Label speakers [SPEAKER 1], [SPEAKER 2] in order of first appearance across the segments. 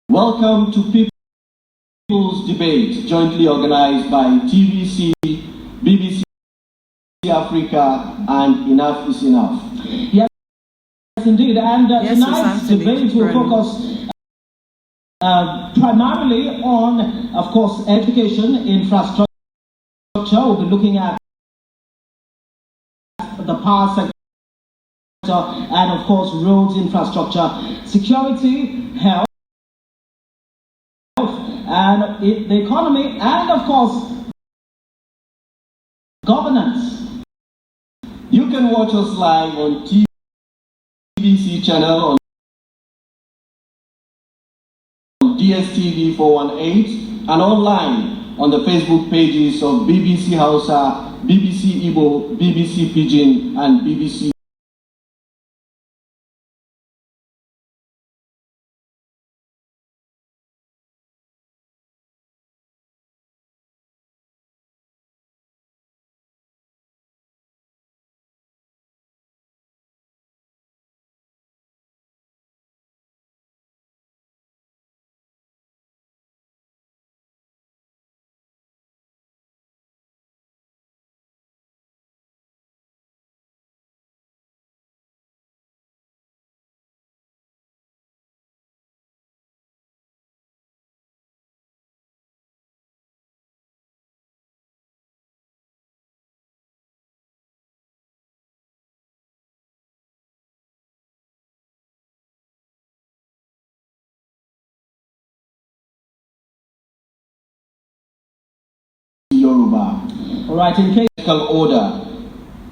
[SPEAKER 1] Welcome to People's Debate, jointly organized by TVC, BBC Africa, and Enough is Enough. Yes, indeed. And tonight's debate will focus primarily on, of course, education, infrastructure. We'll be looking at the power sector and, of course, roads infrastructure, security, health, and the economy, and, of course, governance. You can watch us live on TVC channel on DSTV 418 and online on the Facebook pages of BBC Hausa, BBC Igbo, BBC Pidgin, and BBC. Yoruba. All right, in case order,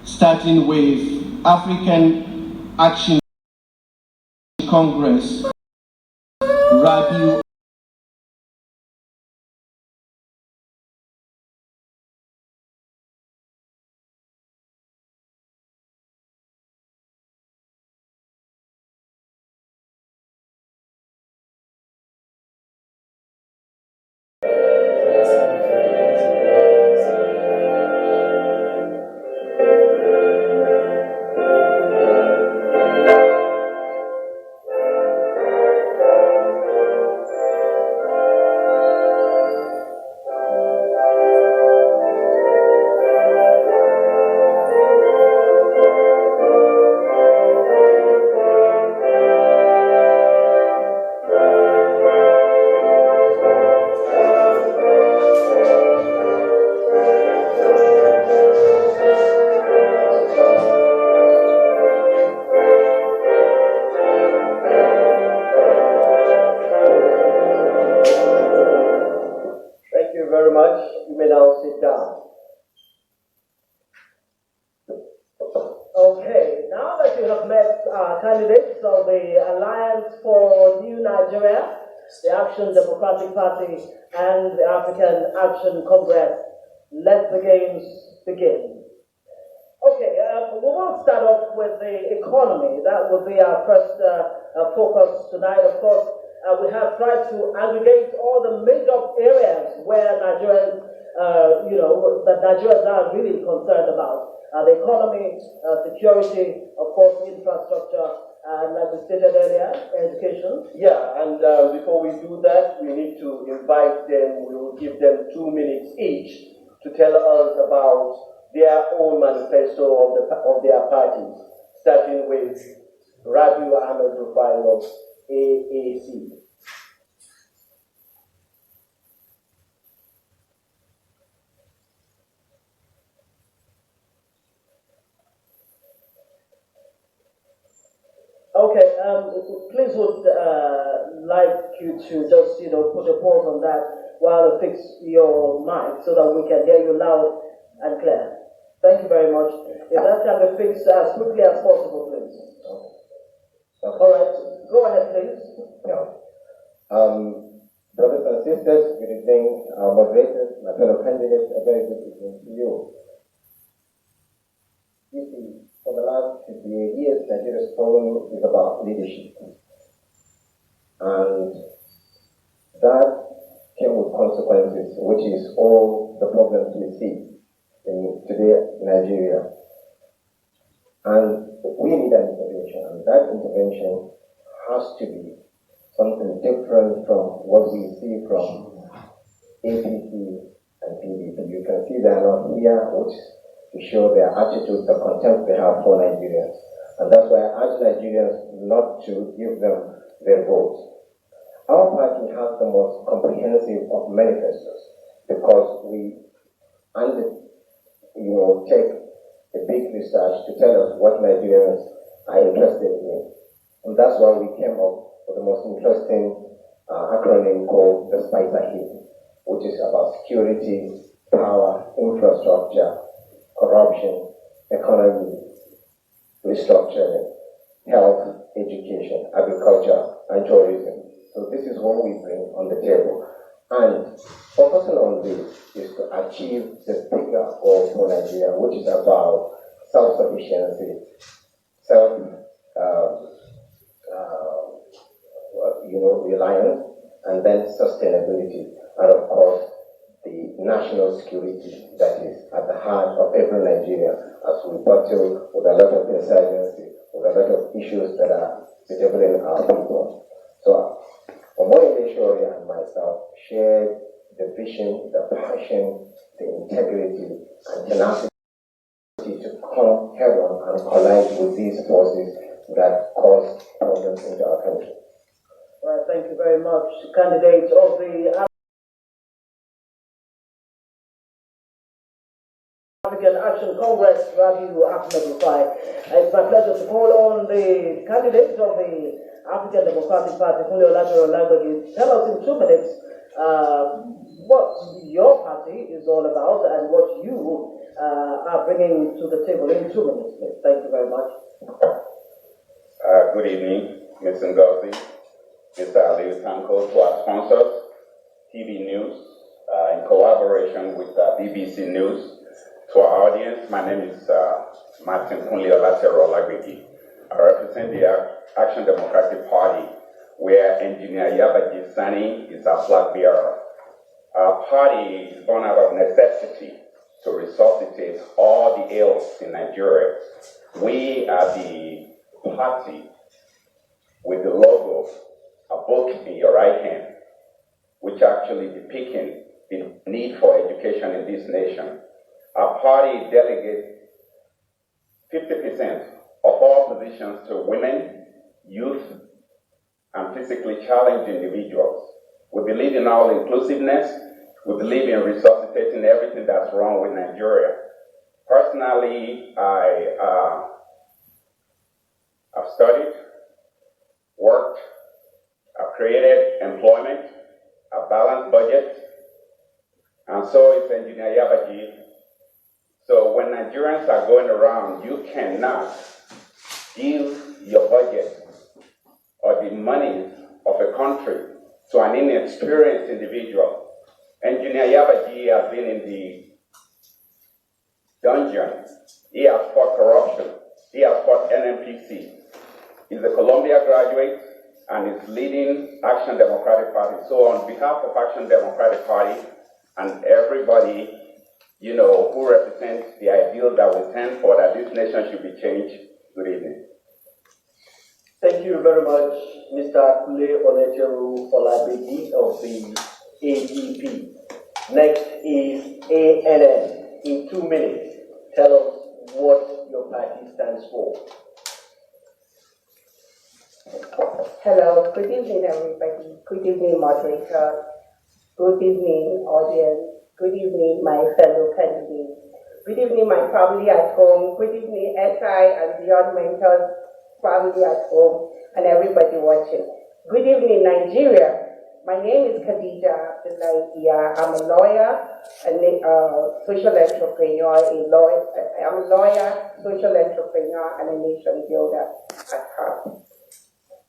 [SPEAKER 1] starting with African Action Congress, Rabiu.
[SPEAKER 2] Okay, now that you have met candidates of the Alliance for New Nigeria, the Action Democratic Party, and the African Action Congress, let the games begin. Okay, we will start off with the economy. That will be our first focus tonight. Of course, we have tried to aggregate all the major areas where Nigerians, that Nigerians are really concerned about. The economy, security, of course, infrastructure, and like we stated earlier, education.
[SPEAKER 3] Yeah, and before we do that, we need to invite them. We will give them 2 minutes each to tell us about their own manifesto of their parties, starting with Rabiu Rufai of AAC.
[SPEAKER 2] Okay, please would like you to just, put a pause on that while you fix your mic so that we can hear you loud and clear. Thank you very much. If that can be fixed as quickly as possible, please. Okay. All right, go ahead, please.
[SPEAKER 4] Brothers and sisters, good evening. Our moderators, my fellow candidates, a very good evening to you. You see, for the last 58 years, Nigeria's problem is about leadership. And that came with consequences, which is all the problems we see in today Nigeria. And we need an intervention, and that intervention has to be something different from what we see from APC and PDP. You can see they are not here, which to show their attitude, the contempt they have for Nigerians. And that's why I urge Nigerians not to give them their votes. Our party has the most comprehensive of manifestos because we take a big research to tell us what Nigerians are interested in. And that's why we came up with the most interesting acronym called the SPICER HIT, which is about security, power, infrastructure, corruption, economy, restructuring, health, education, agriculture, and tourism. So this is what we bring on the table. And focusing on this is to achieve the bigger goal for Nigeria, which is about self-sufficiency, reliance, and then sustainability, and of course, the national security that is at the heart of every Nigerian as we battle with a lot of insurgency, with a lot of issues that are bedeviling our people. So, Omoyele Sowore and myself shared the vision, the passion, the integrity, and tenacity to come head on and collide with these forces that cause problems in our country.
[SPEAKER 2] Well, thank you very much, candidates of the African Action Congress, Rabiu, Rufai. It's my pleasure to call on the candidates of the African Democratic Party, to tell us in 2 minutes what your party is all about and what you are bringing to the table in 2 minutes, please. Thank you very much.
[SPEAKER 5] Good evening, Ms. Ngozi, Mr. Ali Tanko, to our sponsors, TV News, in collaboration with BBC News. To our audience, my name is Martin Kunle Olatero Olagbegi. I represent the Action Democratic Party, where Engineer Yabaji Sani is our flag bearer. Our party is born out of necessity to resuscitate all the ills in Nigeria. We are the party with the logo, a book in your right hand, which actually depicting the need for education in this nation. Our party delegates 50% of all positions to women, youth, and physically challenged individuals. We believe in all inclusiveness. We believe in resuscitating everything that's wrong with Nigeria. Personally, I've studied, worked, I've created employment, a balanced budget, and so is Engineer Yabaji. So when Nigerians are going around, you cannot give your budget or the money of a country to an inexperienced individual. Engineer Yabaji has been in the dungeon. He has fought corruption. He has fought NNPC. He's a Columbia graduate and is leading Action Democratic Party. So on behalf of Action Democratic Party and everybody who represents the ideal that we stand for, that this nation should be changed. Good evening.
[SPEAKER 3] Thank you very much, Mr. Kunle Olatero Olagbegi of the ADP. Next is ANN. In 2 minutes, tell us what your party stands for.
[SPEAKER 6] Hello, good evening, everybody. Good evening, moderator. Good evening, audience. Good evening, my fellow candidates. Good evening, my family at home. Good evening, SI and Beyond Mentors family at home and everybody watching. Good evening, Nigeria. My name is Khadija Abdullahi. I'm a lawyer, a social entrepreneur, I'm a lawyer, social entrepreneur, and a nation builder at heart.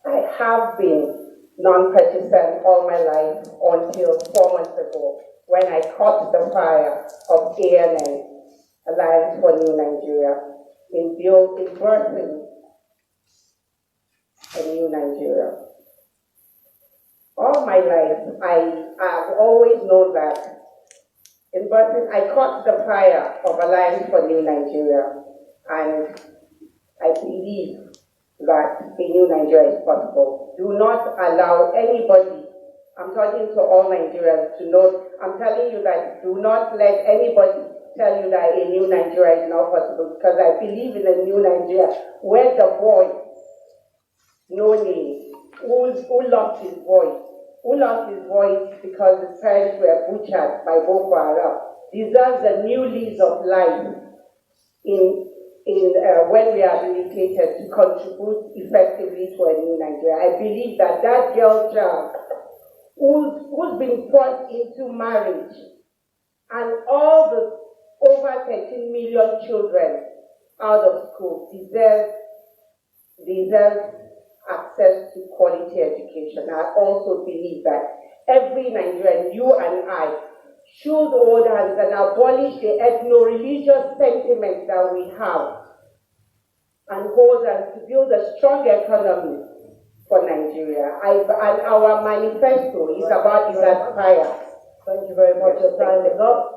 [SPEAKER 6] I have been non-partisan all my life until 4 months ago, when I caught the fire of ANN, Alliance for New Nigeria, in birthing a new Nigeria. All my life, I have always known that in birthing, I caught the fire of Alliance for New Nigeria, and I believe that a new Nigeria is possible. Do not allow anybody, I'm talking to all Nigerians, to know, I'm telling you that do not let anybody tell you that a new Nigeria is not possible, because I believe in a new Nigeria where the boy, no name, who lost his voice, because his parents were butchered by Boko Haram, deserves a new lease of life when we are dedicated to contribute effectively to a new Nigeria. I believe that that girl child who's been forced into marriage and all the over 13 million children out of school deserve access to quality education. I also believe that every Nigerian, you and I, should hold hands and abolish the ethno-religious sentiment that we have and hold hands to build a strong economy for Nigeria. And our manifesto is about this aspire.
[SPEAKER 2] Thank you very much. Your time is up.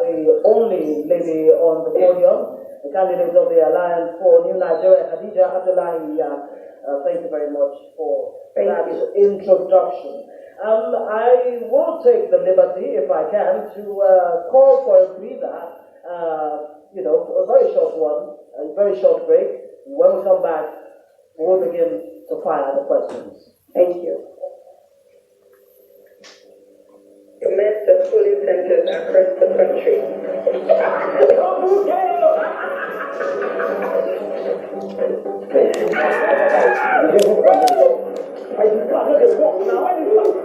[SPEAKER 2] The only lady on the podium, the candidate of the Alliance for New Nigeria, Khadija Abdullahi. Thank you very much for that introduction. I will take the liberty, if I can, to call for a breather, a very short one, a very short break. When we come back, we'll begin to fire the questions.
[SPEAKER 6] Thank you.
[SPEAKER 7] You met the polling centers across the country.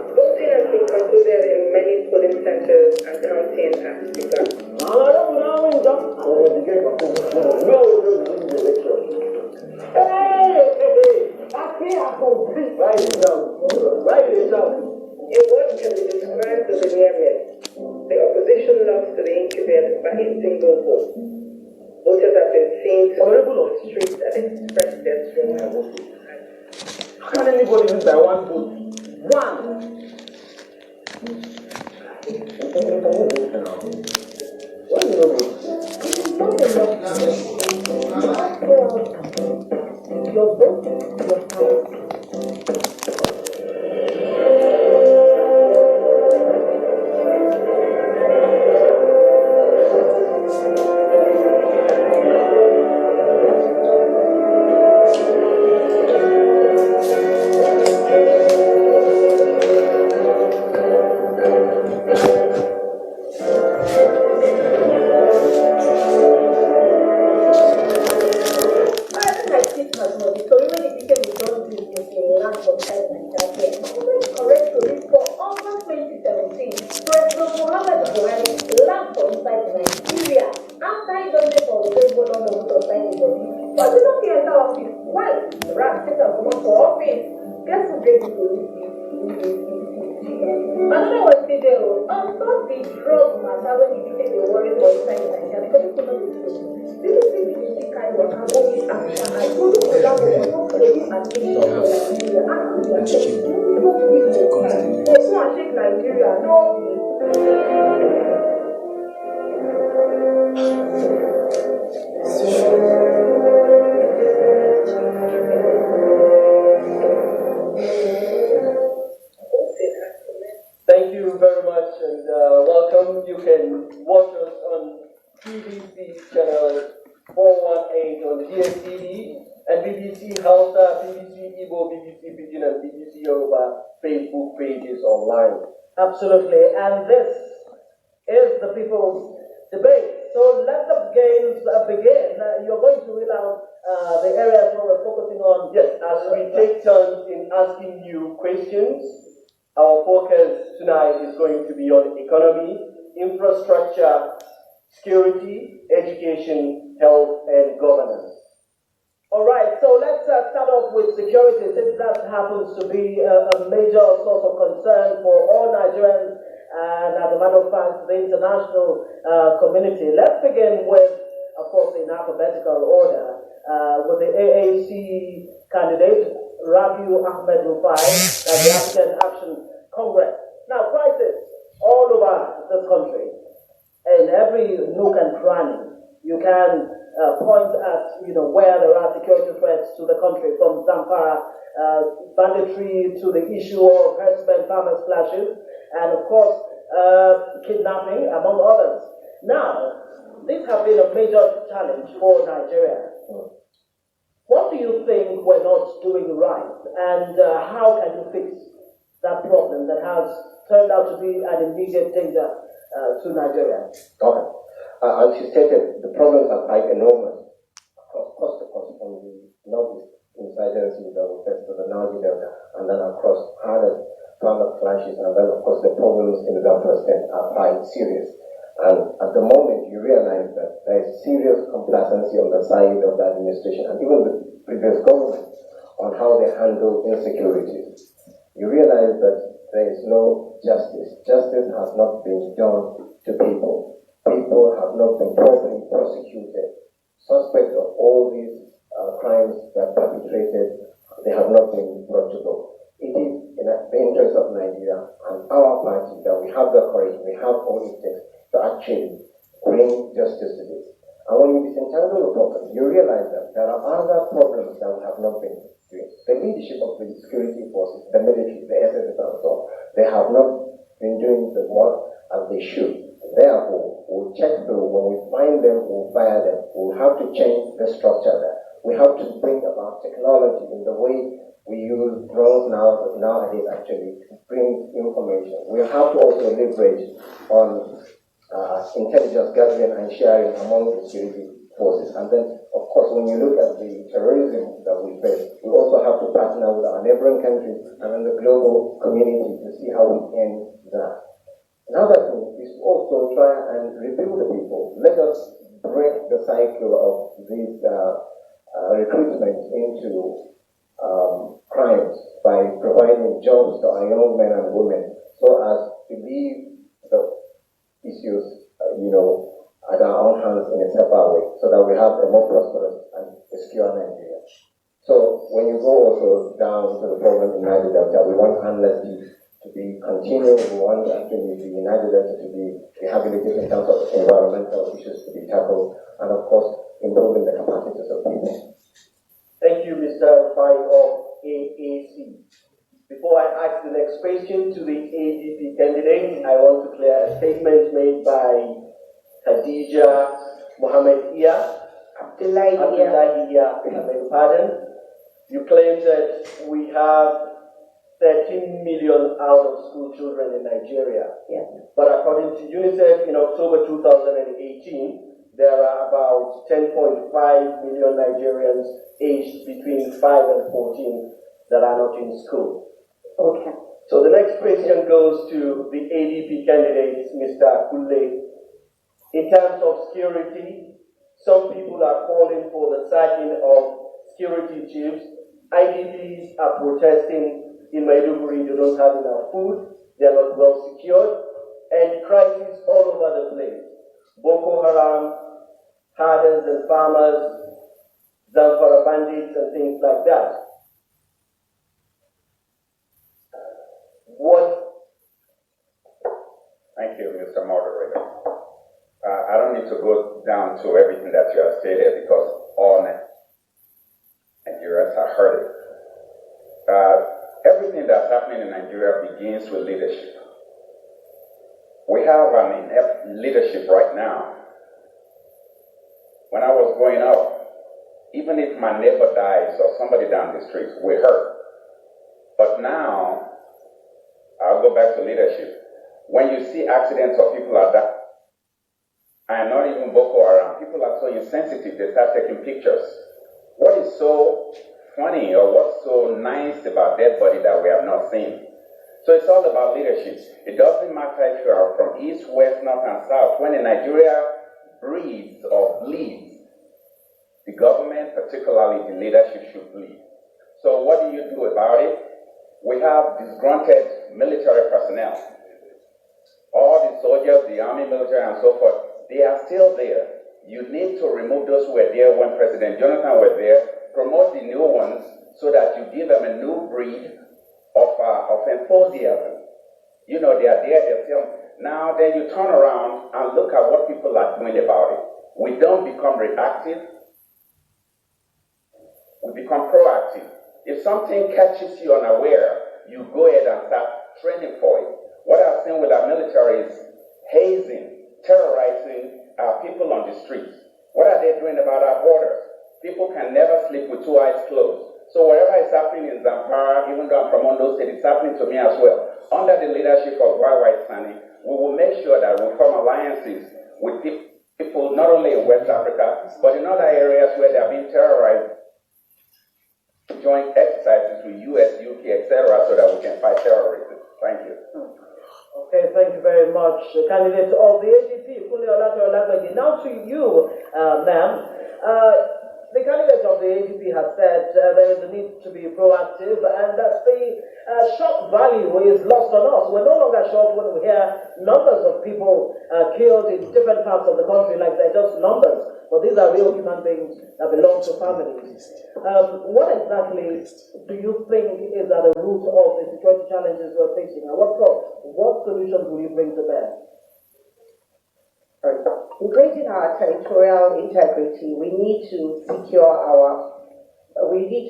[SPEAKER 7] Voting has been concluded in many polling centers and counting has begun. In what can be described as a near miss, the opposition lost to the incumbent by a single vote. Voters have been seen to go to the streets and express their strong voting.
[SPEAKER 3] How can anybody lose by one vote? One!
[SPEAKER 2] Your vote, your power.
[SPEAKER 3] Thank you very much and welcome. You can watch us on BBC channel 418 on DSTV and BBC Hausa, BBC Igbo, BBC Pidgin and BBC Yoruba Facebook pages online.
[SPEAKER 2] Absolutely, and this is the people's debate. So let the games begin. You're going to read out the areas where we're focusing on.
[SPEAKER 3] Yes, as we take turns in asking you questions, our focus tonight is going to be on economy, infrastructure, security, education, health, and governance.
[SPEAKER 2] All right, so let's start off with security, since that happens to be a major source of concern for all Nigerians and, as a matter of fact, the international community. Let's begin with, of course, in alphabetical order, with the AAC candidate, Rabiu Rufai, the African Action Congress. Now, crisis all over this country, in every nook and cranny, you can point at where there are security threats to the country, from Zamfara banditry to the issue of herdsmen farmers clashes, and of course kidnapping, among others. Now, these have been a major challenge for Nigeria. What do you think we're not doing right, and how can you fix that problem that has turned out to be an immediate danger to Nigeria?
[SPEAKER 4] Okay. As you stated, the problems are quite enormous across coast to coast, from the northeast insurgency that we face to the Niger Delta, and then across other farmer clashes, and then of course the problems in the Delta State are quite serious. And at the moment, you realize that there is serious complacency on the side of the administration and even the previous government on how they handle insecurities. You realize that there is no justice. Justice has not been done to people. People have not been properly prosecuted. Suspects of all these crimes that are perpetrated, they have not been brought to book. It is in the interest of Nigeria and our party that we have the courage, we have all it takes to actually bring justice to this. And when you disentangle the problem, you realize that there are other problems that we have not been doing. The leadership of the security forces, the military, the SSS and so on, they have not been doing the work as they should. Therefore, we'll check through. When we find them, we'll fire them. We'll have to change the structure there. We have to bring about technology in the way we use drones nowadays actually to bring information. We have to also leverage on intelligence gathering and sharing among the security forces. And then, of course, when you look at the terrorism that we face, we also have to partner with our neighboring countries and then the global community to see how we end that. Another thing is also try and rebuild the people. Let us break the cycle of these recruitment into crimes by providing jobs to our young men and women so as to leave the issues, at our own hands in a separate way so that we have a more prosperous and secure Nigeria. So when you go also down to the problem in Niger Delta, we want amnesty to be continued. We want actually the Niger Delta to be rehabilitated in terms of environmental issues to be tackled, and of course improving the capacities of people.
[SPEAKER 3] Thank you, Mr. Rufai of AAC. Before I ask the next question to the ADP candidate, I want to clear a statement made by Khadija Mohammed Abdullahi Iya, I beg your pardon. You claim that we have 13 million out of school children in Nigeria.
[SPEAKER 6] Yes.
[SPEAKER 3] But according to UNICEF, in October 2018, there are about 10.5 million Nigerians aged between 5 and 14 that are not in school.
[SPEAKER 6] Okay.
[SPEAKER 3] So the next question goes to the ADP candidate, Mr. Kule. In terms of security, some people are calling for the sacking of security chiefs. IDPs are protesting in Maiduguri. They don't have enough food, they are not well secured, and crises all over the place. Boko Haram, herders and farmers, Zamfara bandits and things like that.
[SPEAKER 5] Thank you, Mr. Moderator. I don't need to go down to everything that you have stated because all Nigerians have heard it. Everything that's happening in Nigeria begins with leadership. We have an inept leadership right now. When I was growing up, even if my neighbor dies or somebody down the street, we hurt. But now, I'll go back to leadership. When you see accidents or people are dying, and not even Boko Haram, people are so insensitive, they start taking pictures. What is so funny or what's so nice about dead body that we have not seen? So it's all about leadership. It doesn't matter if you are from east, west, north, and south. When in Nigeria breeds or bleeds, the government, particularly the leadership, should bleed. So what do you do about it? We have disgruntled military personnel. All the soldiers, the army, military, and so forth, they are still there. You need to remove those who were there when President Jonathan was there, promote the new ones so that you give them a new breed of enthusiasm. They are there, they're still. Now then you turn around and look at what people are doing about it. We don't become reactive, we become proactive. If something catches you unaware, you go ahead and start training for it. What I've seen with our military is hazing, terrorizing our people on the streets. What are they doing about our borders? People can never sleep with two eyes closed. So whatever is happening in Zamfara, even though I'm from Ondo State, it's happening to me as well. Under the leadership of White Sani, we will make sure that we form alliances with people not only in West Africa, but in other areas where they are being terrorized. Joint exercises with US, UK, etc., so that we can fight terrorism. Thank you.
[SPEAKER 2] Okay, thank you very much, candidate of the AGP, Kule Olatola. Now to you, ma'am. The candidate of the AGP has said there is a need to be proactive, and that the shock value is lost on us. We're no longer shocked when we hear numbers of people killed in different parts of the country, like they're just numbers, but these are real human beings that belong to families. What exactly do you think is at the root of the security challenges we're facing, and what solutions will you bring to bear?
[SPEAKER 6] In creating our territorial integrity, we need to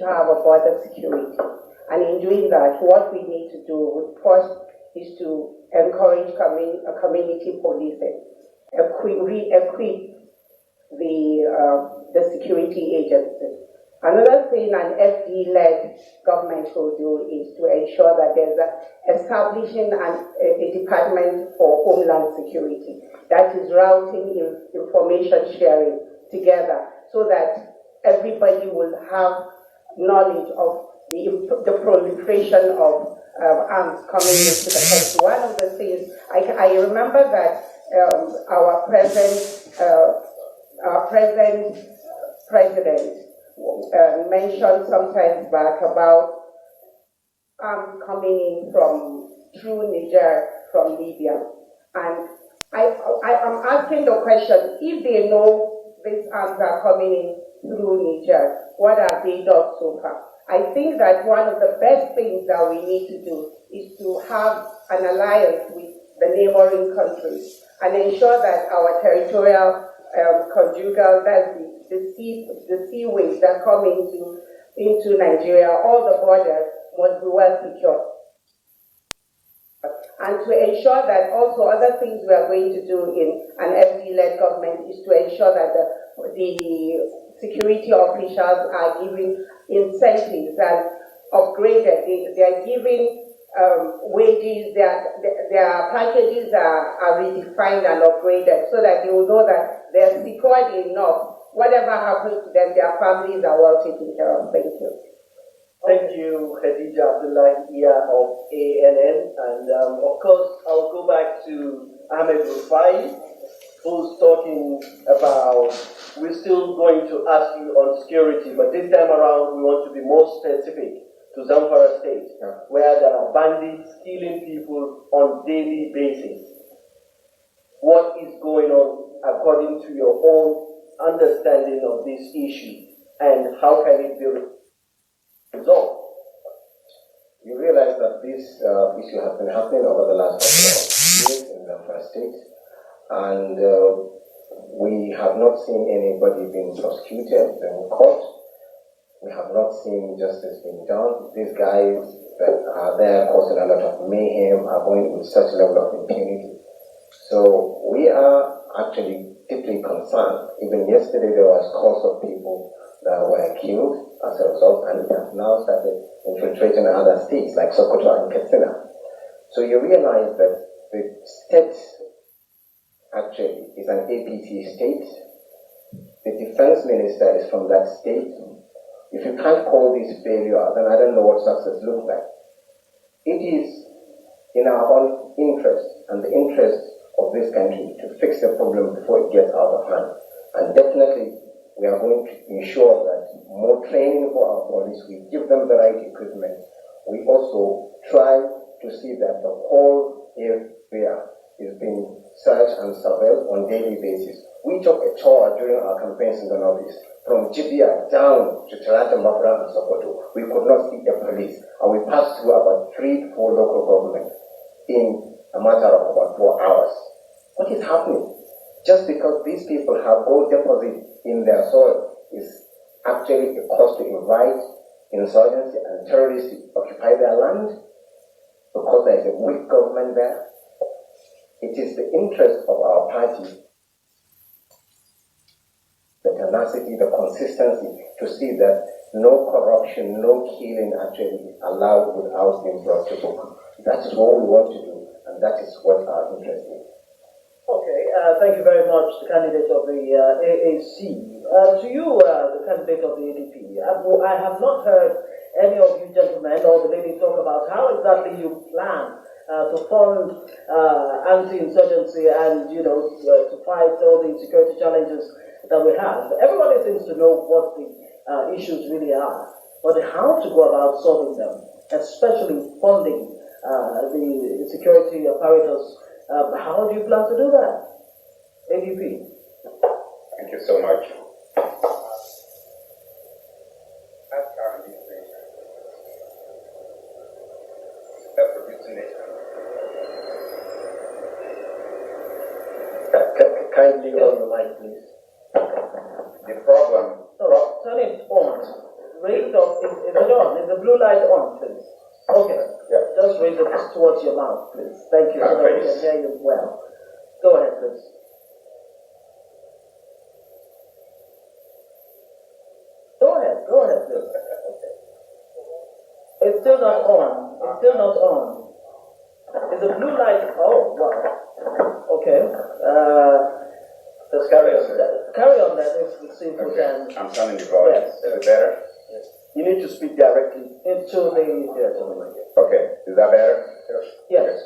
[SPEAKER 6] have a border security. And in doing that, what we need to do first is to encourage community policing, re-equip the security agencies. Another thing an FD-led government will do is to ensure that there's establishing a department for homeland security that is routing information sharing together so that everybody will have knowledge of the proliferation of arms coming into the country. One of the things, I remember that our present president mentioned sometime back about coming in through Niger from Libya. And I'm asking the question, if they know these arms are coming in through Niger, what have they done so far? I think that one of the best things that we need to do is to have an alliance with the neighboring countries and ensure that our territorial conjugal, that's the seaways that come into Nigeria, all the borders must be well secured. And to ensure that also other things we are going to do in an FD-led government is to ensure that the security officials are given incentives and upgraded. They are giving wages, their packages are redefined and upgraded so that they will know that they're secured enough. Whatever happens to them, their families are well taken care of. Thank you.
[SPEAKER 3] Thank you, Khadija Abdullahi Iya of ANN. And of course, I'll go back to Ahmed Rufai, who's talking about, we're still going to ask you on security, but this time around we want to be more specific to Zamfara State, where there are bandits killing people on daily basis. What is going on according to your own understanding of this issue, and how can it be resolved?
[SPEAKER 4] You realize that this issue has been happening over the last couple of years in the first state, and we have not seen anybody being prosecuted in court. We have not seen justice being done. These guys that are there causing a lot of mayhem are going with such level of impunity. So we are actually deeply concerned. Even yesterday there was scores of people that were killed as a result, and it has now started infiltrating other states like Sokoto and Katsina. So you realize that the state actually is an APT state. The defense minister is from that state. If you can't call this failure, then I don't know what success looks like. It is in our own interest and the interest of this country to fix the problem before it gets out of hand. And definitely, we are going to ensure that more training for our police, we give them the right equipment. We also try to see that the whole area is being searched and surveilled on a daily basis. We took a tour during our campaigns in the Northeast, from Jibia down to Talata, Mafra, and Sokoto. We could not see a police, and we passed through about 3 to 4 local governments in a matter of about 4 hours. What is happening? Just because these people have gold deposits in their soil is actually a cause to invite insurgency and terrorists to occupy their land because there is a weak government there. It is the interest of our party, the tenacity, the consistency, to see that no corruption, no killing actually allowed without being brought to book. That is what we want to do, and that is what our interest is.
[SPEAKER 2] Okay, thank you very much, the candidate of the AAC. To you, the candidate of the ADP, I have not heard any of you gentlemen or the lady talk about how exactly you plan to fund anti-insurgency and, to fight all the security challenges that we have. Everybody seems to know what the issues really are, but how to go about solving them, especially funding the security apparatus. How do you plan to do that? ADP.
[SPEAKER 5] Thank you so much. As currently producing nation.
[SPEAKER 3] Kindly on the mic, please.
[SPEAKER 5] The problem.
[SPEAKER 2] Oh, turn it on. Raise it up. Is it on? Is the blue light on, please? Okay.
[SPEAKER 5] Yeah.
[SPEAKER 2] Just raise it towards your mouth, please. Thank you, so that we can hear you well. Go ahead, please. Go ahead, please. It's still not on. It's still not on. Is the blue light? Oh, wow. Okay. Let's carry on. Carry on then. Let's see if we can.
[SPEAKER 5] I'm turning the volume.
[SPEAKER 2] Yes.
[SPEAKER 5] Is it better?
[SPEAKER 2] Yes.
[SPEAKER 3] You need to speak directly
[SPEAKER 2] Into the.
[SPEAKER 5] Okay. Is that better?
[SPEAKER 2] Yes.
[SPEAKER 5] Okay.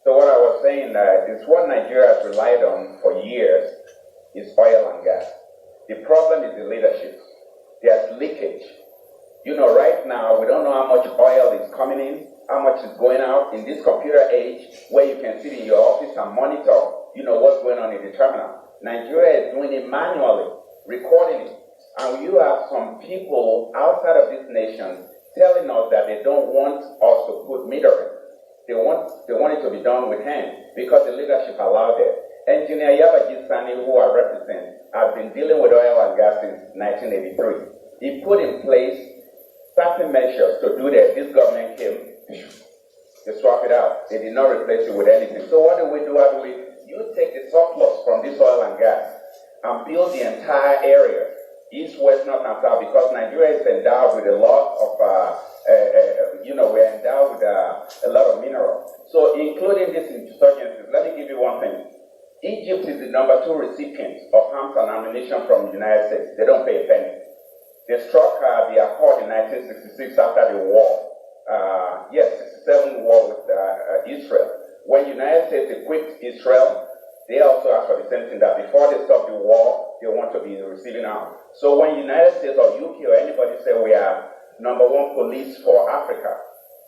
[SPEAKER 5] So what I was saying is what Nigeria has relied on for years is oil and gas. The problem is the leadership. There's leakage. Right now we don't know how much oil is coming in, how much is going out in this computer age where you can sit in your office and monitor, what's going on in the terminal. Nigeria is doing it manually, recording it. And you have some people outside of this nation telling us that they don't want us to put metering. They want it to be done with hand because the leadership allowed it. Engineer Yabaji Sani, who I represent, has been dealing with oil and gas since 1983. He put in place certain measures to do that. This government came, they swap it out. They did not replace it with anything. So what do we do? You take the surplus from this oil and gas and build the entire area, east, west, north, and south, because Nigeria is endowed with a lot of, we're endowed with a lot of minerals. So including this insurgencies, let me give you one thing. Egypt is the #2 recipient of arms and ammunition from the United States. They don't pay a penny. They struck the accord in 1966 after the war. 67 war with Israel. When the United States equipped Israel, they also asked for the same thing, that before they stop the war, they want to be receiving arms. So when the United States or UK or anybody say we are #1 police for Africa,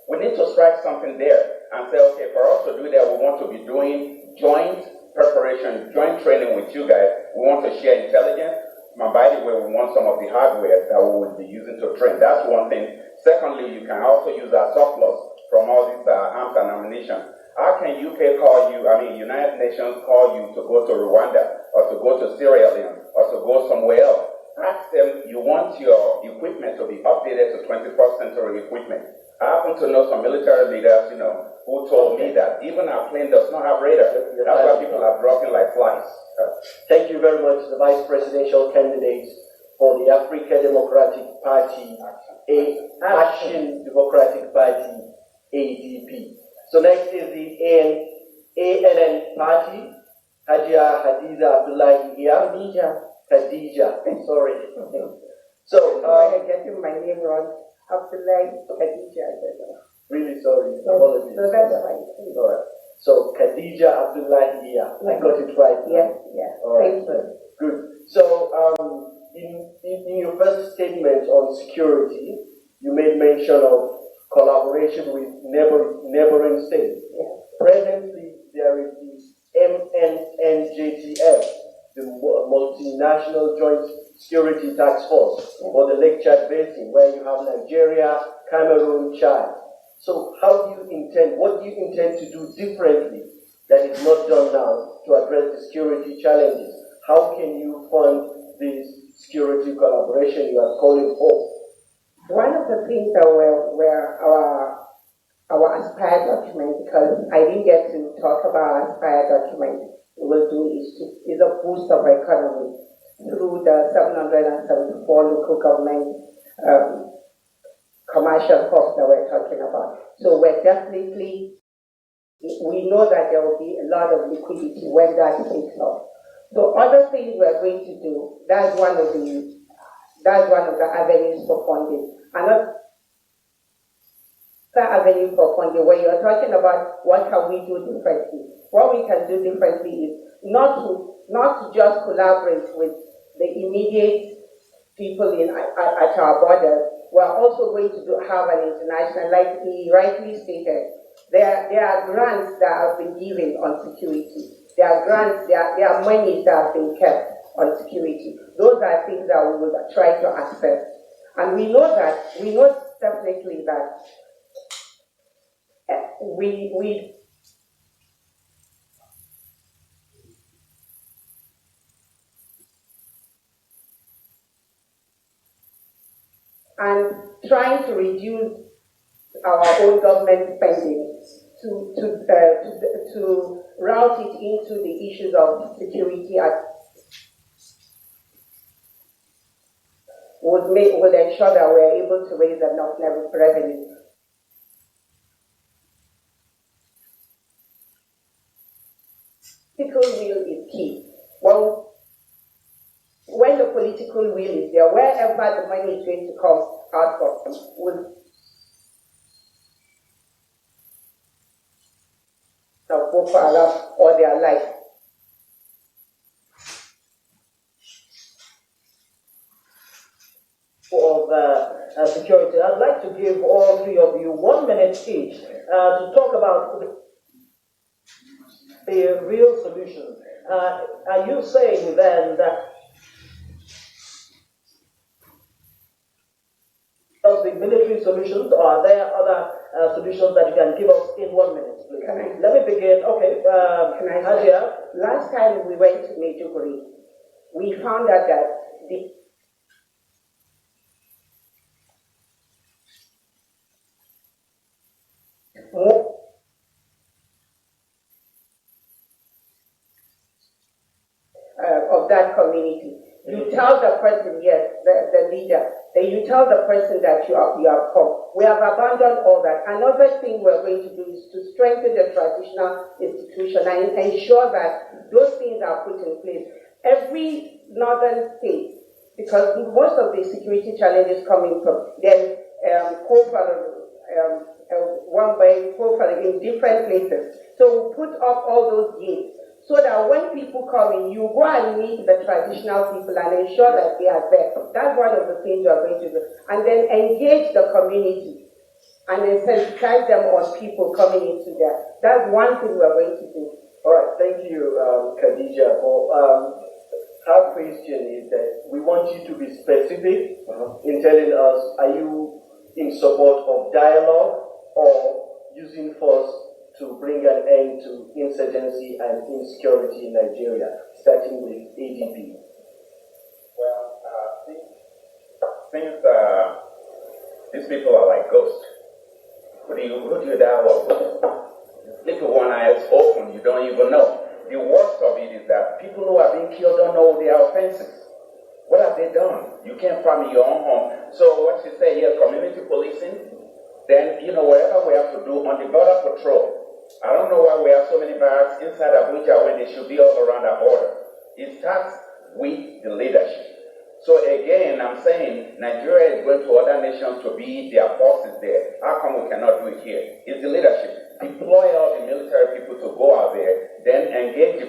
[SPEAKER 5] we need to strike something there and say, okay, for us to do that, we want to be doing joint preparation, joint training with you guys. We want to share intelligence. And by the way, we want some of the hardware that we will be using to train. That's one thing. Secondly, you can also use our surplus from all these arms and ammunition. How can UK call you, United Nations call you to go to Rwanda or to go to Sierra Leone or to go somewhere else? Ask them, you want your equipment to be updated to 21st century equipment. I happen to know some military leaders, who told me that even our plane does not have radar. That's why people are dropping like flies.
[SPEAKER 3] Thank you very much, the Vice Presidential candidate for the African Democratic Party, Action Democratic Party, ADP. So next is the ANN Party, Hajia Hadiza Abdullahi here. Khadija, sorry. So,
[SPEAKER 6] I'm getting my name wrong. Abdullahi Khadija, I don't know.
[SPEAKER 3] Really sorry, apologies.
[SPEAKER 6] So that's fine.
[SPEAKER 3] All right. So Khadija Abdullahi here. I got it right.
[SPEAKER 6] Yes,
[SPEAKER 3] All right.
[SPEAKER 6] thank you.
[SPEAKER 3] Good. So, in your first statement on security, you made mention of collaboration with neighboring states.
[SPEAKER 6] Yes.
[SPEAKER 3] Presently, there is the MNNJTF, the Multinational Joint Security Task Force for the Lake Chad Basin, where you have Nigeria, Cameroon, Chad. So what do you intend to do differently that is not done now to address the security challenges? How can you fund this security collaboration you are calling for?
[SPEAKER 6] One of the things that were our Aspire document, because I didn't get to talk about Aspire document, will do is a boost of economy through the 774 local government commercial hubs that we're talking about. So we know that there will be a lot of liquidity when that takes off. So other things we're going to do, that's one of the avenues for funding. Another avenue for funding, when you're talking about what can we do differently, what we can do differently is not to just collaborate with the immediate people at our borders. We're also going to have an international, like he rightly stated. There are grants that have been given on security. There are grants, there are monies that have been kept on security. Those are things that we will try to access. And we know definitely that we and trying to reduce our own government spending to route it into the issues of security would ensure that we're able to raise enough revenue. Political will is key. Well, when the political will is there, wherever the money is going to come out from will Boko Haram or their life.
[SPEAKER 2] Of security, I'd like to give all three of you 1 minute each to talk about the real solution. Are you saying then that the military solutions, or are there other solutions that you can give us in 1 minute, please? Let me begin. Okay, Hajia.
[SPEAKER 6] Last time we went to Maiduguri, we found out that of that community. You tell the person, yes, the leader, then you tell the person that you have come. We have abandoned all that. Another thing we're going to do is to strengthen the traditional institution and ensure that those things are put in place. Every northern state, because most of the security challenges coming from, there's one by profile in different places. So we put up all those gates, so that when people come in, you go and meet the traditional people and ensure that they are there. That's one of the things you are going to do. And then engage the community and then sensitize them on people coming into there. That's one thing we are going to do.
[SPEAKER 3] All right, thank you, Khadija. Our question is that we want you to be specific in telling us, are you in support of dialogue or using force to bring an end to insurgency and insecurity in Nigeria, starting with ADP?
[SPEAKER 5] Well, since these people are like ghosts, who do you dialogue with? If you want eyes open, you don't even know. The worst of it is that people who are being killed don't know their offenses. What have they done? You can't farm in your own home. So what you say here, community policing, then, whatever we have to do on the border patrol. I don't know why we have so many barracks inside Abuja when they should be all around our border. It starts with the leadership. So again, I'm saying Nigeria is going to other nations to be their forces there. How come we cannot do it here? It's the leadership. Deploy all the military people to go out there, then engage the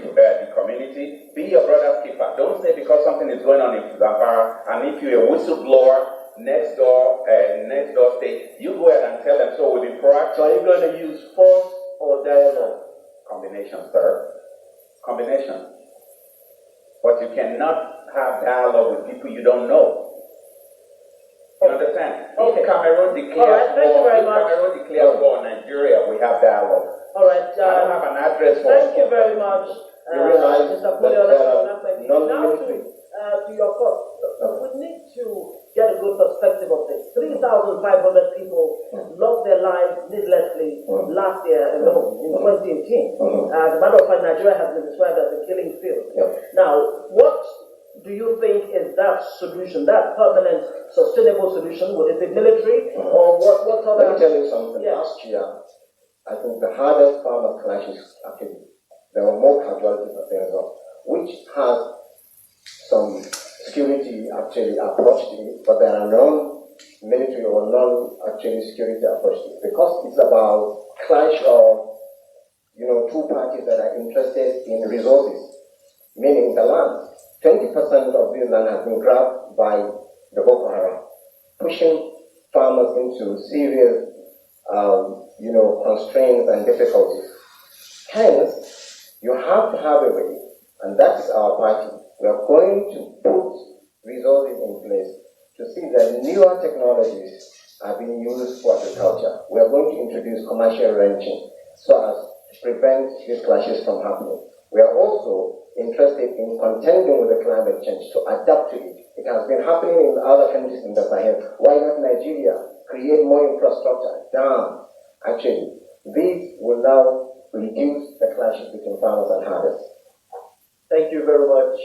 [SPEAKER 5] community. Be your brother's keeper. Don't say because something is going on in Zamfara, and if you're a whistleblower next door state, you go ahead and tell them. So we'll be proactive.
[SPEAKER 3] So are you going to use force or dialogue?
[SPEAKER 5] Combination, sir. Combination. But you cannot have dialogue with people you don't know. You understand?
[SPEAKER 2] Okay.
[SPEAKER 5] If Cameroon declares war on Nigeria, we have dialogue.
[SPEAKER 2] All right.
[SPEAKER 3] I don't have an address for.
[SPEAKER 2] Thank you very much,
[SPEAKER 4] You realize
[SPEAKER 2] Mr.
[SPEAKER 4] that there are
[SPEAKER 2] Now
[SPEAKER 4] non-military.
[SPEAKER 2] to your thoughts, we need to get a good perspective of this. 3,500 people lost their lives needlessly last year alone in 2018. As a matter of fact, Nigeria has been described as a killing field. Now, what do you think is that solution, that permanent, sustainable solution? Would it be military or what other?
[SPEAKER 4] Let me tell you something. Last year, I think the hardest farmer clashes actually, there were more casualties as a result, which has some security actually approach to it, but there are non-military or non-actually security approach to it, because it's about clash of, two parties that are interested in resources, meaning the land. 20% of this land has been grabbed by the Boko Haram, pushing farmers into serious, constraints and difficulties. Hence, you have to have a way, and that is our party. We are going to put resources in place to see that newer technologies are being used for agriculture. We are going to introduce commercial ranching so as to prevent these clashes from happening. We are also interested in contending with the climate change to adapt to it. It has been happening in other countries in the Sahel. Why not Nigeria? Create more infrastructure, dams. Actually, these will now reduce the clashes between farmers and herders.
[SPEAKER 3] Thank you very much,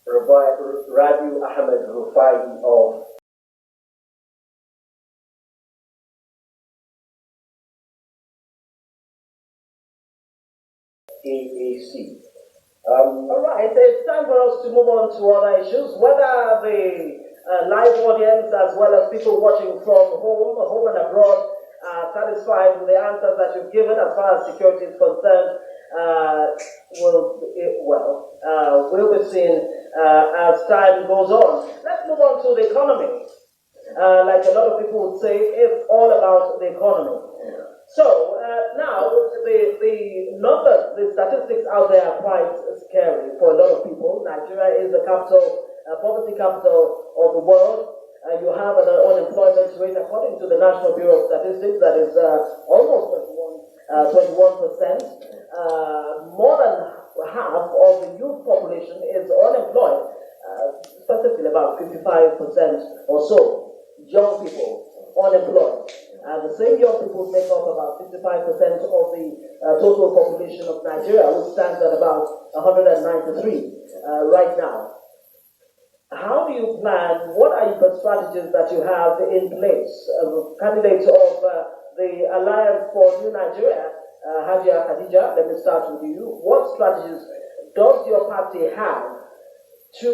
[SPEAKER 3] Rabiu Ahmed Rufai of AAC.
[SPEAKER 2] All right, it's time for us to move on to other issues, whether the live audience as well as people watching from home and abroad, are satisfied with the answers that you've given as far as security is concerned. Will be seen as time goes on. Let's move on to the economy. Like a lot of people would say, it's all about the economy. So now the numbers, the statistics out there are quite scary for a lot of people. Nigeria is the capital, poverty capital of the world. You have an unemployment rate, according to the National Bureau of Statistics, that is almost 21%. More than half of the youth population is unemployed, specifically about 55% or so. Young people unemployed. The same young people make up about 55% of the total population of Nigeria, which stands at about 193 right now. How do you plan? What are the strategies that you have in place? Candidates of the Alliance for New Nigeria, Hajia Khadija, let me start with you. What strategies does your party have to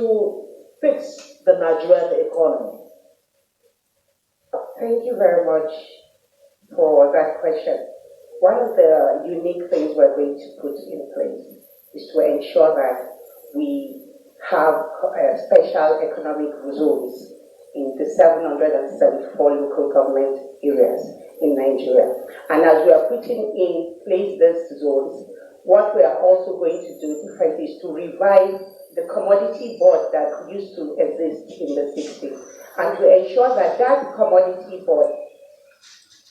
[SPEAKER 2] fix the Nigerian economy?
[SPEAKER 6] Thank you very much for that question. One of the unique things we're going to put in place is to ensure that we have special economic zones in the 774 local government areas in Nigeria. And as we are putting in place these zones, what we are also going to do differently is to revive the commodity board that used to exist in the 60s, and to ensure that that commodity board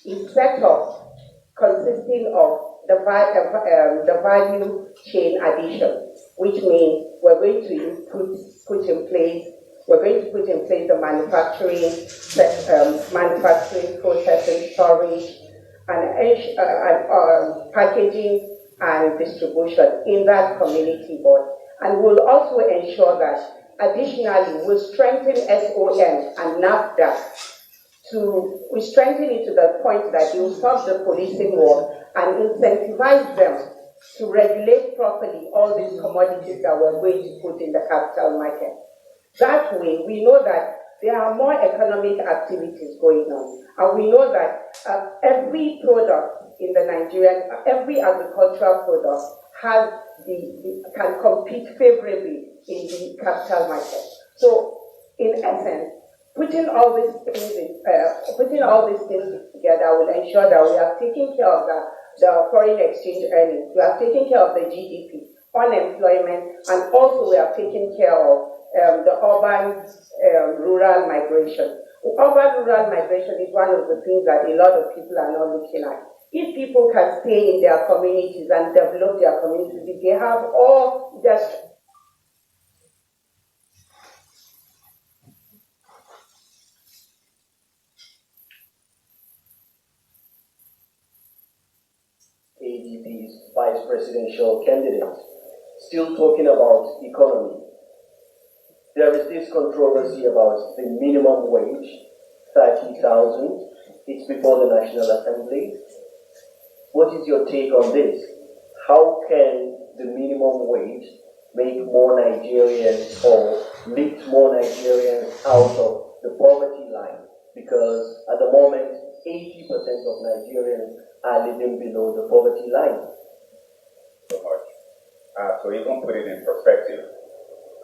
[SPEAKER 6] is set up consisting of the value chain addition, which means we're going to put in place the manufacturing, processing, storage, and packaging and distribution in that community board. And we'll also ensure that additionally we'll strengthen SOM and NAFDA we strengthen it to the point that they will stop the policing war and incentivize them to regulate properly all these commodities that we're going to put in the capital market. That way, we know that there are more economic activities going on, and we know that every product in the every agricultural product can compete favorably in the capital market. So, in essence, putting all these things together will ensure that we are taking care of the foreign exchange earnings, we are taking care of the GDP, unemployment, and also we are taking care of the urban-rural migration. Urban-rural migration is one of the things that a lot of people are not looking at. If people can stay in their communities and develop their communities, if they have all their
[SPEAKER 3] ADP's vice presidential candidate, still talking about economy. There is this controversy about the minimum wage, 30,000. It's before the National Assembly. What is your take on this? How can the minimum wage make more Nigerians or lift more Nigerians out of the poverty line? Because at the moment, 80% of Nigerians are living below the poverty line.
[SPEAKER 5] So much. So even put it in perspective,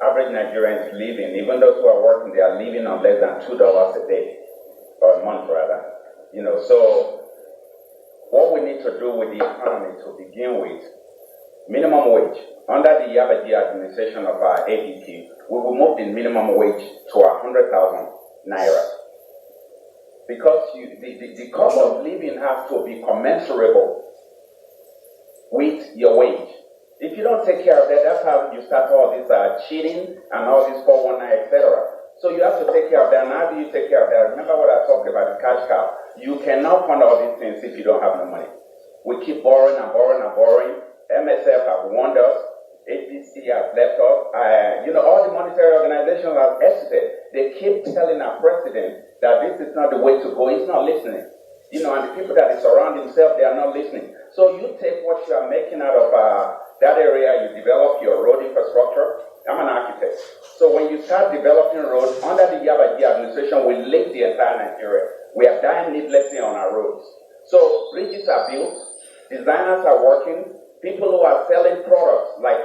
[SPEAKER 5] average Nigerians living, even those who are working, they are living on less than $2 a day, or a month rather. So what we need to do with the economy to begin with, minimum wage. Under the Yabagi administration of our ADP, we will move the minimum wage to 100,000 naira. Because the cost of living has to be commensurable with your wage. If you don't take care of that, that's how you start all this cheating and all this 419, etc. So you have to take care of that. And how do you take care of that? Remember what I talked about, the cash cow. You cannot fund all these things if you don't have no money. We keep borrowing and borrowing and borrowing. MSF have warned us. APC has left us. All the monetary organizations have exited. They keep telling our president that this is not the way to go. He's not listening. And the people that surround himself, they are not listening. So you take what you are making out of that area, you develop your road infrastructure. I'm an architect. So when you start developing roads, under the Yabagi administration, we link the entire Nigeria. We are dying needlessly on our roads. So bridges are built, designers are working, people who are selling products, like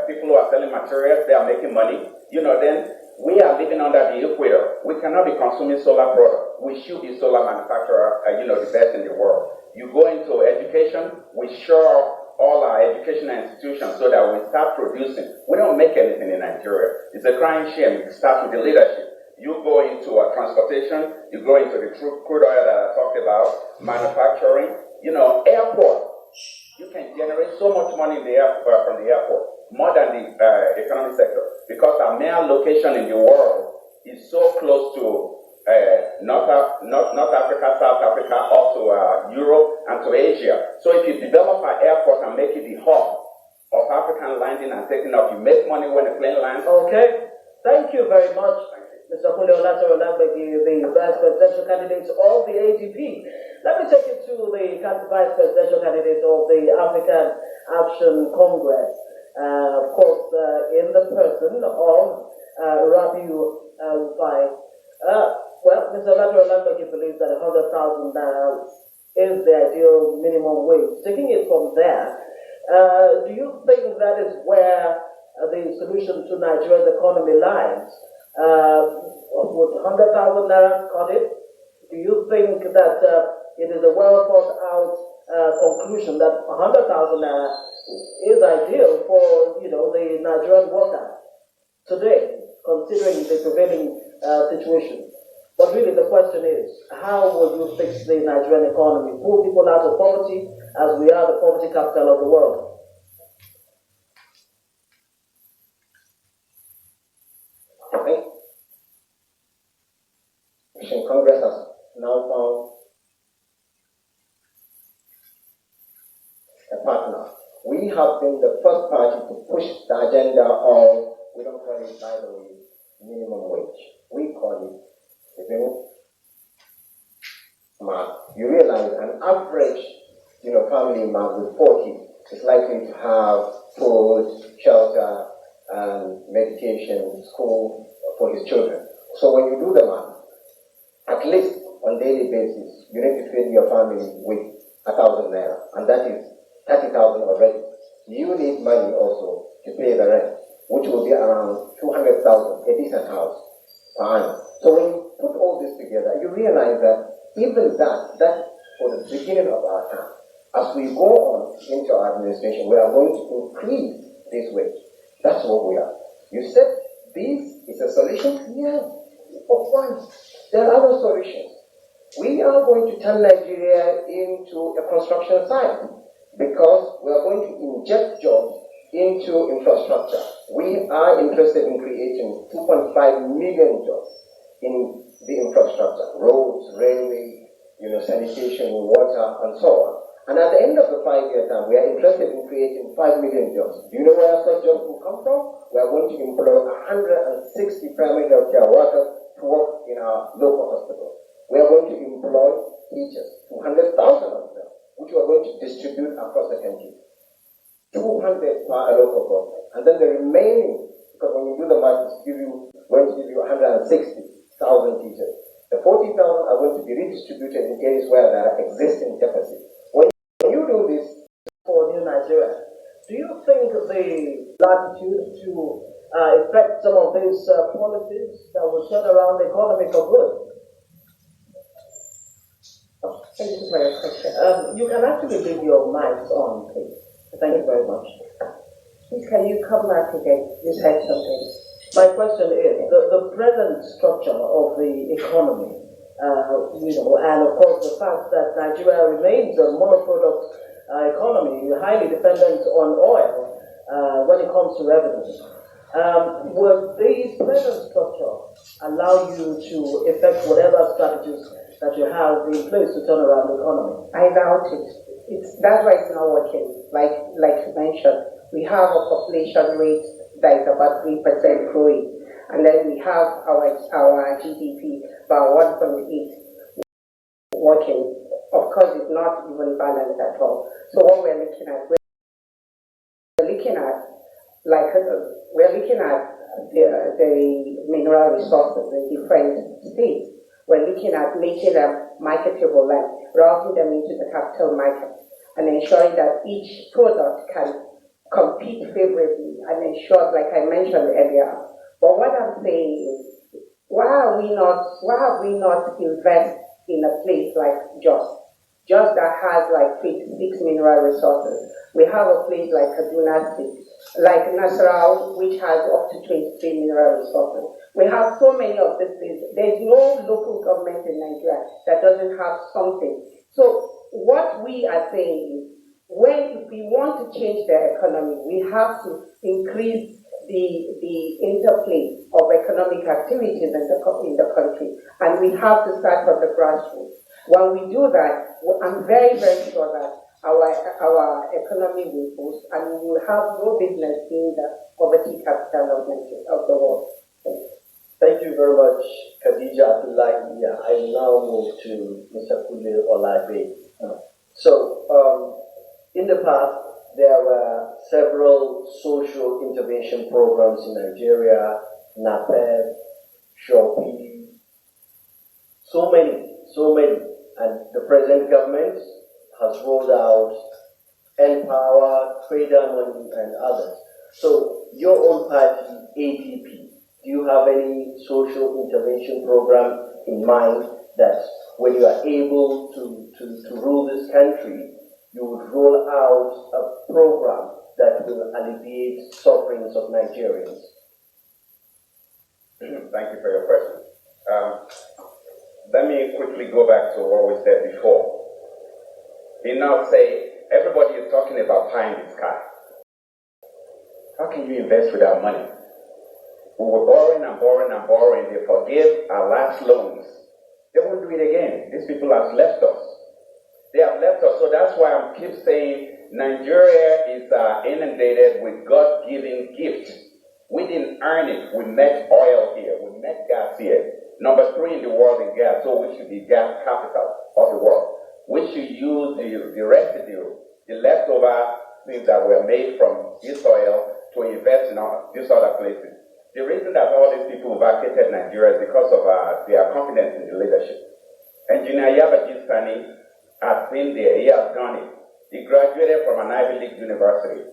[SPEAKER 5] people who are selling materials, they are making money. Then we are living under the equator. We cannot be consuming solar products. We should be solar manufacturer, the best in the world. You go into education, we shore all our educational institutions so that we start producing. We don't make anything in Nigeria. It's a crying shame. It starts with the leadership. You go into transportation, you go into the crude oil that I talked about, manufacturing, airport. You can generate so much money in the from the airport, more than the economic sector, because our main location in the world is so close to North Africa, South Africa, up to Europe and to Asia. So if you develop our airport and make it the hub of African landing and taking off, you make money when the plane lands.
[SPEAKER 2] Okay, thank you very much, Mr. Julio Lazaro Lambegi, the vice presidential candidate of the AGP. Let me take you to the vice presidential candidate of the African Action Congress, of course, in the person of Rabiu Rufai. Well, Mr. Lazaro Lambegi believes that 100,000 is the ideal minimum wage. Taking it from there, do you think that is where the solution to Nigeria's economy lies? Would 100,000 naira cut it? Do you think that it is a well thought out conclusion that 100,000 naira is ideal for the Nigerian worker today, considering the prevailing situation? But really the question is, how will you fix the Nigerian economy? Pull people out of poverty, as we are the poverty capital of the world.
[SPEAKER 4] Congress has now found a partner. We have been the first party to push the agenda of, we don't call it, by the way, minimum wage. We call it living mark. You realize an average, family man with 40 is likely to have food, shelter, and medication, school for his children. So when you do the math, at least on daily basis, you need to feed your family with 1,000 naira, and that is 30,000 already. You need money also to pay the rent, which will be around 200,000, a decent house per annum. So when you put all this together, you realize that even that for the beginning of our time, as we go on into our administration, we are going to increase this wage. That's what we are. You said this is a solution? Yes, of one. There are other solutions. We are going to turn Nigeria into a construction site because we are going to inject jobs into infrastructure. We are interested in creating 2.5 million jobs in the infrastructure, roads, railway, sanitation, water, and so on. And at the end of the 5-year term, we are interested in creating 5 million jobs. Do you know where such jobs will come from? We are going to employ 160 primary health care workers to work in our local hospitals. We are going to employ teachers, 200,000 of them, which we are going to distribute across the country. 200 per local government. And then the remaining, because when you do the math, it's going to give you 160,000 teachers. The 40,000 are going to be redistributed in areas where there are existing deficits. When you do this
[SPEAKER 2] for New Nigeria, do you think the latitude to effect some of these policies that will turn around the economy for good?
[SPEAKER 6] Thank you for your question.
[SPEAKER 2] You can actually leave your mics on, please. Thank you very much.
[SPEAKER 6] Please, can you come back again? You said something.
[SPEAKER 2] My question is, the present structure of the economy, and of course the fact that Nigeria remains a monoproduct economy, highly dependent on oil when it comes to revenue. Would this present structure allow you to effect whatever strategies that you have in place to turn around the economy?
[SPEAKER 6] I doubt it. That's why it's not working. Like you mentioned, we have a population rate that is about 3% growing, and then we have our GDP about 1.8 working. Of course, it's not even balanced at all. So what we're looking at the mineral resources in different states. We're looking at making them marketable, like routing them into the capital market and ensuring that each product can compete favorably and ensure, like I mentioned earlier. But what I'm saying is, why have we not invest in a place like Jos that has like 26 mineral resources? We have a place like Kaduna State, like Nasarawa, which has up to 23 mineral resources. We have so many of these places. There's no local government in Nigeria that doesn't have something. So what we are saying is, if we want to change the economy, we have to increase the interplay of economic activities in the country, and we have to start from the grassroots. When we do that, I'm very, very sure that our economy will boost, and we will have no business being the poverty capital of the world.
[SPEAKER 3] Thank you very much, Khadija Abdullahi. I will now move to Mr. Kule Olabe. In the past, there were several social intervention programs in Nigeria, NAPED, Shopee, so many, and the present government has rolled out Empower, Trade Money, and others. So, your own party, ADP, do you have any social intervention program in mind that when you are able to rule this country, you would roll out a program that will alleviate sufferings of Nigerians?
[SPEAKER 5] Thank you for your question. Let me quickly go back to what we said before. You now say, everybody is talking about pie in the sky. How can you invest without money? We were borrowing and borrowing and borrowing. They forgave our last loans. They won't do it again. These people have left us. They have left us. So that's why I keep saying Nigeria is inundated with God-given gifts. We didn't earn it. We met oil here. We met gas here. Number 3 in the world in gas. So we should be gas capital of the world. We should use the residue, the leftover things that were made from this oil to invest in these other places. The reason that all these people vacated Nigeria is because of their confidence in the leadership. Engineer Yabaji Sani has been there. He has done it. He graduated from an Ivy League university,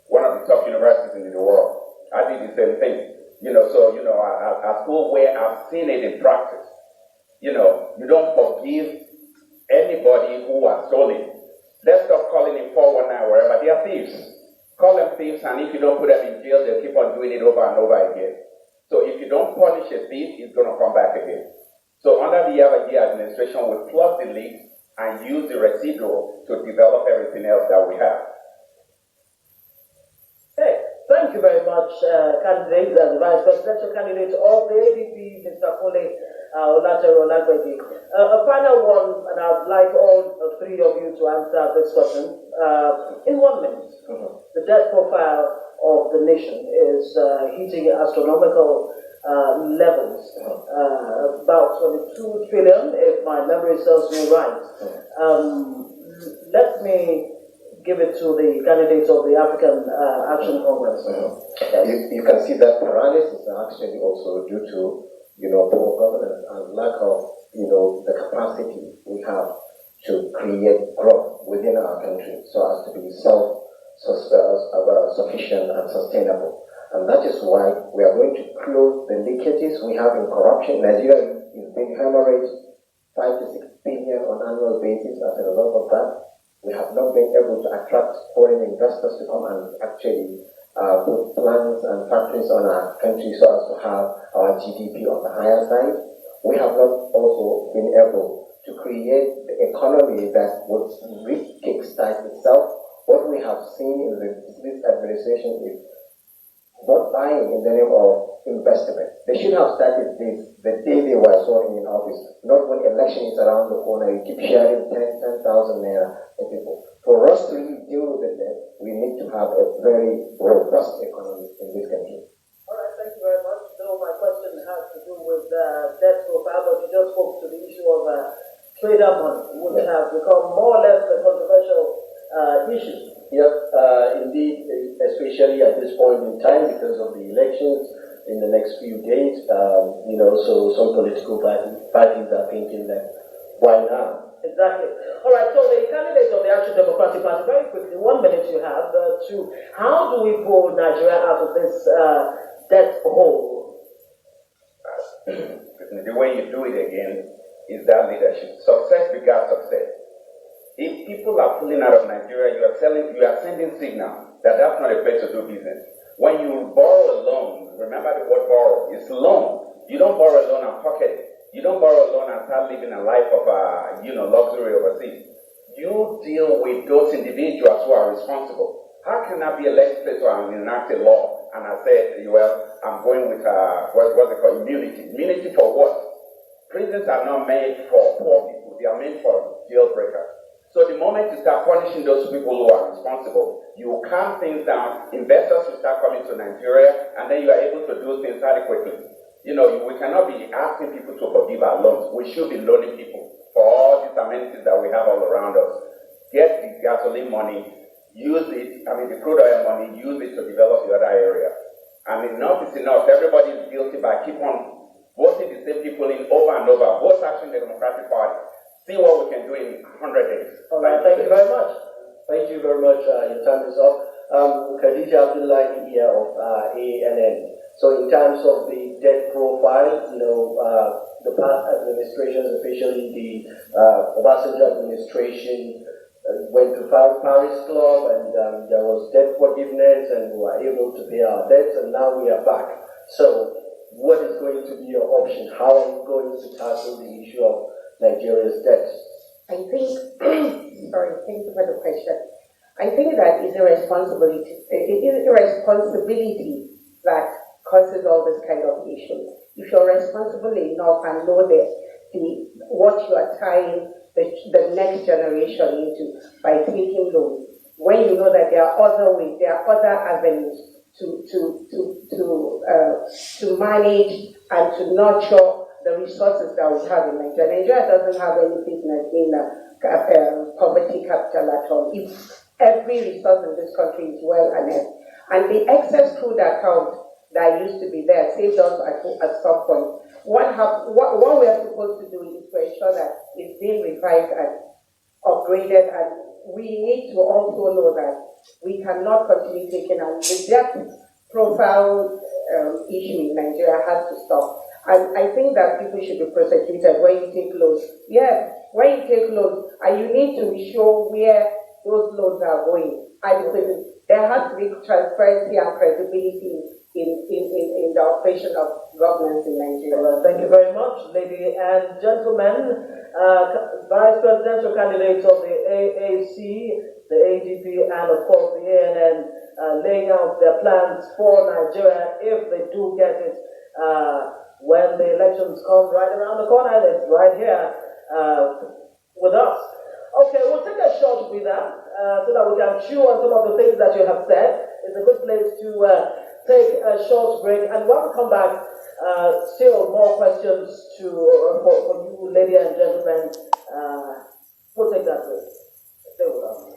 [SPEAKER 5] one of the top universities in the world. I did the same thing. A school where I've seen it in practice. You don't forgive anybody who has stolen. Let's stop calling him 419 wherever. They are thieves. Call them thieves, and if you don't put them in jail, they'll keep on doing it over and over again. So if you don't punish a thief, he's going to come back again. So under the Yabagi administration, we plug the leaks and use the residual to develop everything else that we have.
[SPEAKER 2] Hey, thank you very much, candidates and vice presidential candidate of the ADP, Mr. Kole Olatero Olagbegi. A final one, and I'd like all three of you to answer this question in 1 minute. The debt profile of the nation is hitting astronomical levels, about 22 trillion, if my memory serves me right. Let me give it to the candidates of the African Action Congress.
[SPEAKER 4] You can see that paralysis is actually also due to, poor governance and lack of, the capacity we have to create growth within our country so as to be self-sufficient and sustainable. And that is why we are going to close the leakages we have in corruption. Nigeria is being hemorrhaged 5 to 6 billion on an annual basis as a result of that. We have not been able to attract foreign investors to come and actually put plants and factories on our country so as to have our GDP on the higher side. We have not also been able to create the economy that would kickstart itself. What we have seen in this administration is not buying in the name of investment. They should have started this the day they were sworn in office, not when election is around the corner. You keep sharing 10,000 naira to people. For us to really deal with the debt, we need to have a very robust economy in this country.
[SPEAKER 2] All right, thank you very much. So my question has to do with debt profile, but you just spoke to the issue of trader money, which has become more or less a controversial issue.
[SPEAKER 3] Yes, indeed, especially at this point in time because of the elections in the next few days, so some political parties are thinking that, why now?
[SPEAKER 2] Exactly. All right, so the candidates of the Action Democratic Party, very quickly, 1 minute you have to, how do we pull Nigeria out of this debt hole?
[SPEAKER 5] The way you do it again is that leadership. Success begets success. If people are pulling out of Nigeria, you are sending signal that that's not a place to do business. When you borrow a loan, remember the word borrow, it's loan. You don't borrow a loan and pocket it. You don't borrow a loan and start living a life of luxury overseas. You deal with those individuals who are responsible. How can I be a legislator and enact a law and I say, well, I'm going with what they call immunity? Immunity for what? Prisons are not made for poor people. They are made for jailbreakers. So the moment you start punishing those people who are responsible, you will calm things down, investors will start coming to Nigeria, and then you are able to do things adequately. We cannot be asking people to forgive our loans. We should be loaning people for all these amenities that we have all around us. Get the gasoline money, the crude oil money, use it to develop the other area. Enough is enough. Everybody is guilty by keep on voting the same people in over and over. Vote Action Democratic Party. See what we can do in 100 days.
[SPEAKER 3] All right, thank you very much. Thank you very much. Your time is up. Khadija Abdullahi here of ANN. So in terms of the debt profile, the past administrations, especially the Obasanjo administration, went to Paris Club and there was debt forgiveness and we were able to pay our debts and now we are back. So what is going to be your option? How are you going to tackle the issue of Nigeria's debt?
[SPEAKER 6] I think, sorry, thank you for the question. I think that is a responsibility. It is a responsibility that causes all this kind of issues. If you're responsible enough and know what you are tying the next generation into by taking loans, when you know that there are other ways, there are other avenues to manage and to nurture the resources that we have in Nigeria. Nigeria doesn't have any business in poverty capital at all. If every resource in this country is well managed, and the excess crude account that used to be there saved us at some point. What we are supposed to do is to ensure that it's being revived and upgraded, and we need to also know that we cannot continue taking on the debt profile issue in Nigeria has to stop. And I think that people should be prosecuted when you take loans. Yes, when you take loans, and you need to show where those loans are going. There has to be transparency and credibility in the operation of governance in Nigeria.
[SPEAKER 2] Well, thank you very much, ladies and gentlemen. Vice presidential candidates of the AAC, the AGP, and of course the ANN laying out their plans for Nigeria if they do get it when the elections come right around the corner. It's right here with us. Okay, we'll take a short breather so that we can chew on some of the things that you have said. It's a good place to take a short break, and when we come back, still more questions for you, ladies and gentlemen. We'll take that break. Stay with us.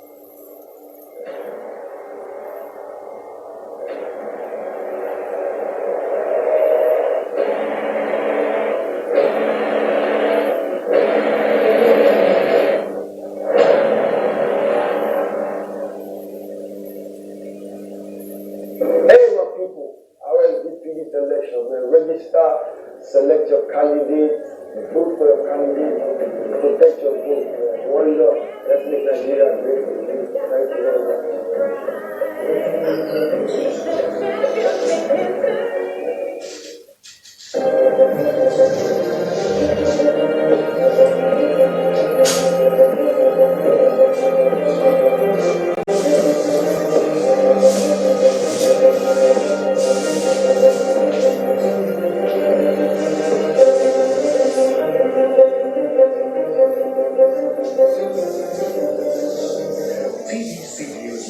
[SPEAKER 3] Select your candidate, vote for your candidate, protect your vote. One love. Let's make Nigeria great again. Thank you very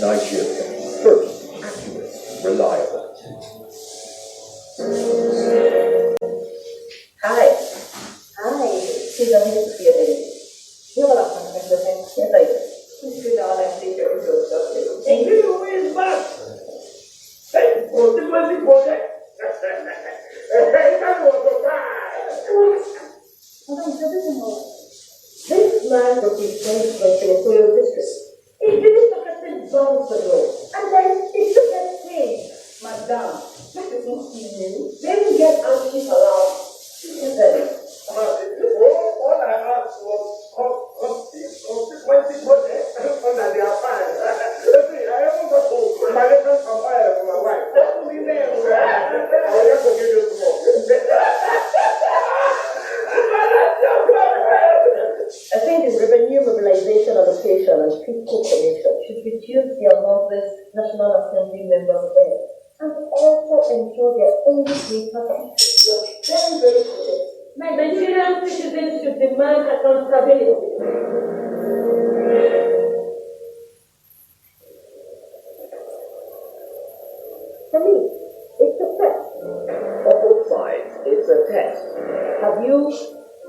[SPEAKER 3] Nigeria. First, accurate, reliable.
[SPEAKER 6] Hi. She's a history. You have a lot of Yes, I do. She's good on that teacher.
[SPEAKER 3] And who is that? Hey, what's the project? That was
[SPEAKER 6] This man was replaced by the Royal District. It didn't look at the bonds ago. And then it took that change. Madam, this is not new. They didn't get anxious around.
[SPEAKER 3] all I asked was consequences under their fire. See, I haven't got my reference from fire for my wife. That will be there. I will have to give you some more.
[SPEAKER 6] I think the revenue mobilization allocation and fiscal commission should reduce the amount this National Assembly members earn and also ensure their own free participation. Very, very good. Nigerian citizens should demand accountability. For me, it's a test.
[SPEAKER 3] On both sides, it's a test.
[SPEAKER 6] Have you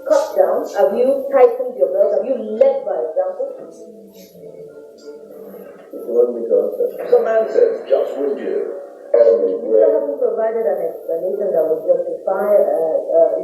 [SPEAKER 6] cut down? Have you tightened your belt? Have you led by example?
[SPEAKER 3] Some answers just will do.
[SPEAKER 6] You haven't provided an explanation that would justify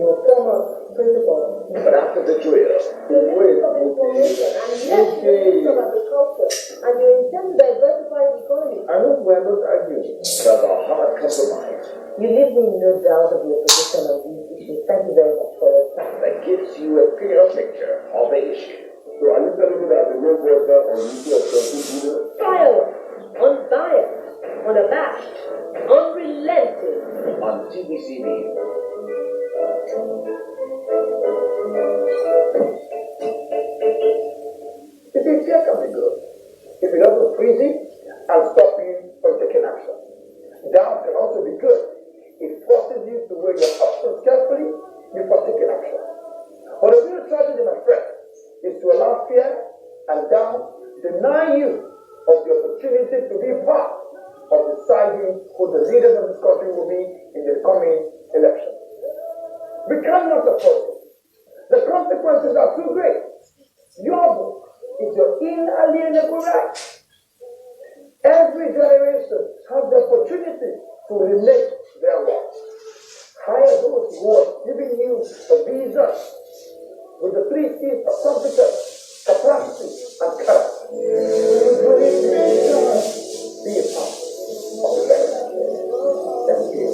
[SPEAKER 6] your former principle.
[SPEAKER 3] But after the drill,
[SPEAKER 6] You need some information, and yes, you need some agriculture, and you intend to diversify the economy.
[SPEAKER 3] I hope we are not arguing. That's a hard compromise.
[SPEAKER 6] You leave me in no doubt of your position on these issues. Thank you very much for your time.
[SPEAKER 3] That gives you a clear picture of the issue. So are you telling me that the real worker or issue of something
[SPEAKER 6] Firework, unbiased, unabashed, unrelenting.
[SPEAKER 3] on TVC News? You see, fear can be good if it doesn't freeze you and stop you from taking action. Doubt can also be good. It forces you to weigh your options carefully before taking action. But the real tragedy, my friend, is to allow fear and doubt deny you of the opportunity to be part of deciding who the leaders of this country will be in the coming election. We cannot afford it. The consequences are too great. Your vote is your inalienable right. Every generation has the opportunity to remake their work. Hire those who are giving you a visa with the 3 C's of competence, capacity, and character. Be a part of the legacy. Thank you.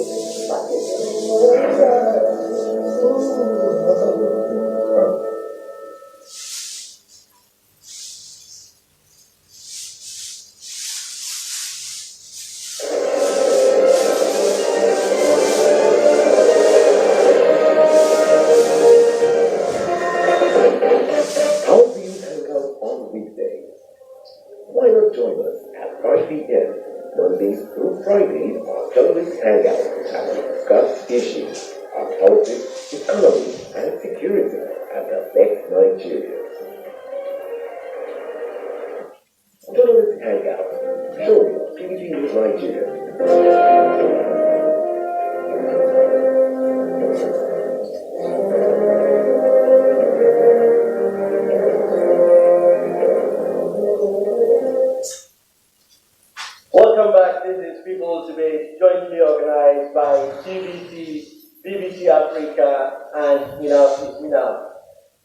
[SPEAKER 8] Why not join us at 5 p.m. Mondays through Fridays on Journalist Hangout as we discuss issues on politics, economy, and security that affect Nigeria. Journalist Hangout, showing PBC News Nigeria.
[SPEAKER 3] Welcome back. This is People's Debate, jointly organized by TVC, BBC Africa, and Enough.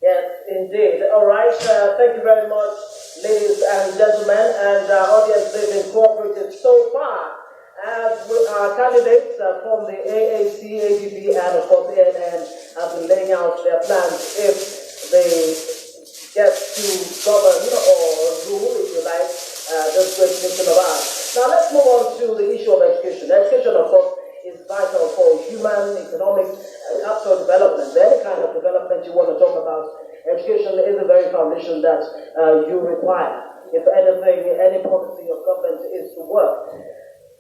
[SPEAKER 3] Yes, indeed. All right. Thank you very much, ladies and gentlemen, and audience. They've been cooperative so far as our candidates from the AAC, ADB, and of course ANN have been laying out their plans if they get to govern or rule, if you like, this great nation of ours. Now let's move on to the issue of education. Education, of course, is vital for human, economic, and cultural development. Any kind of development you want to talk about, education is the very foundation that you require. If anything, any policy of government is to work.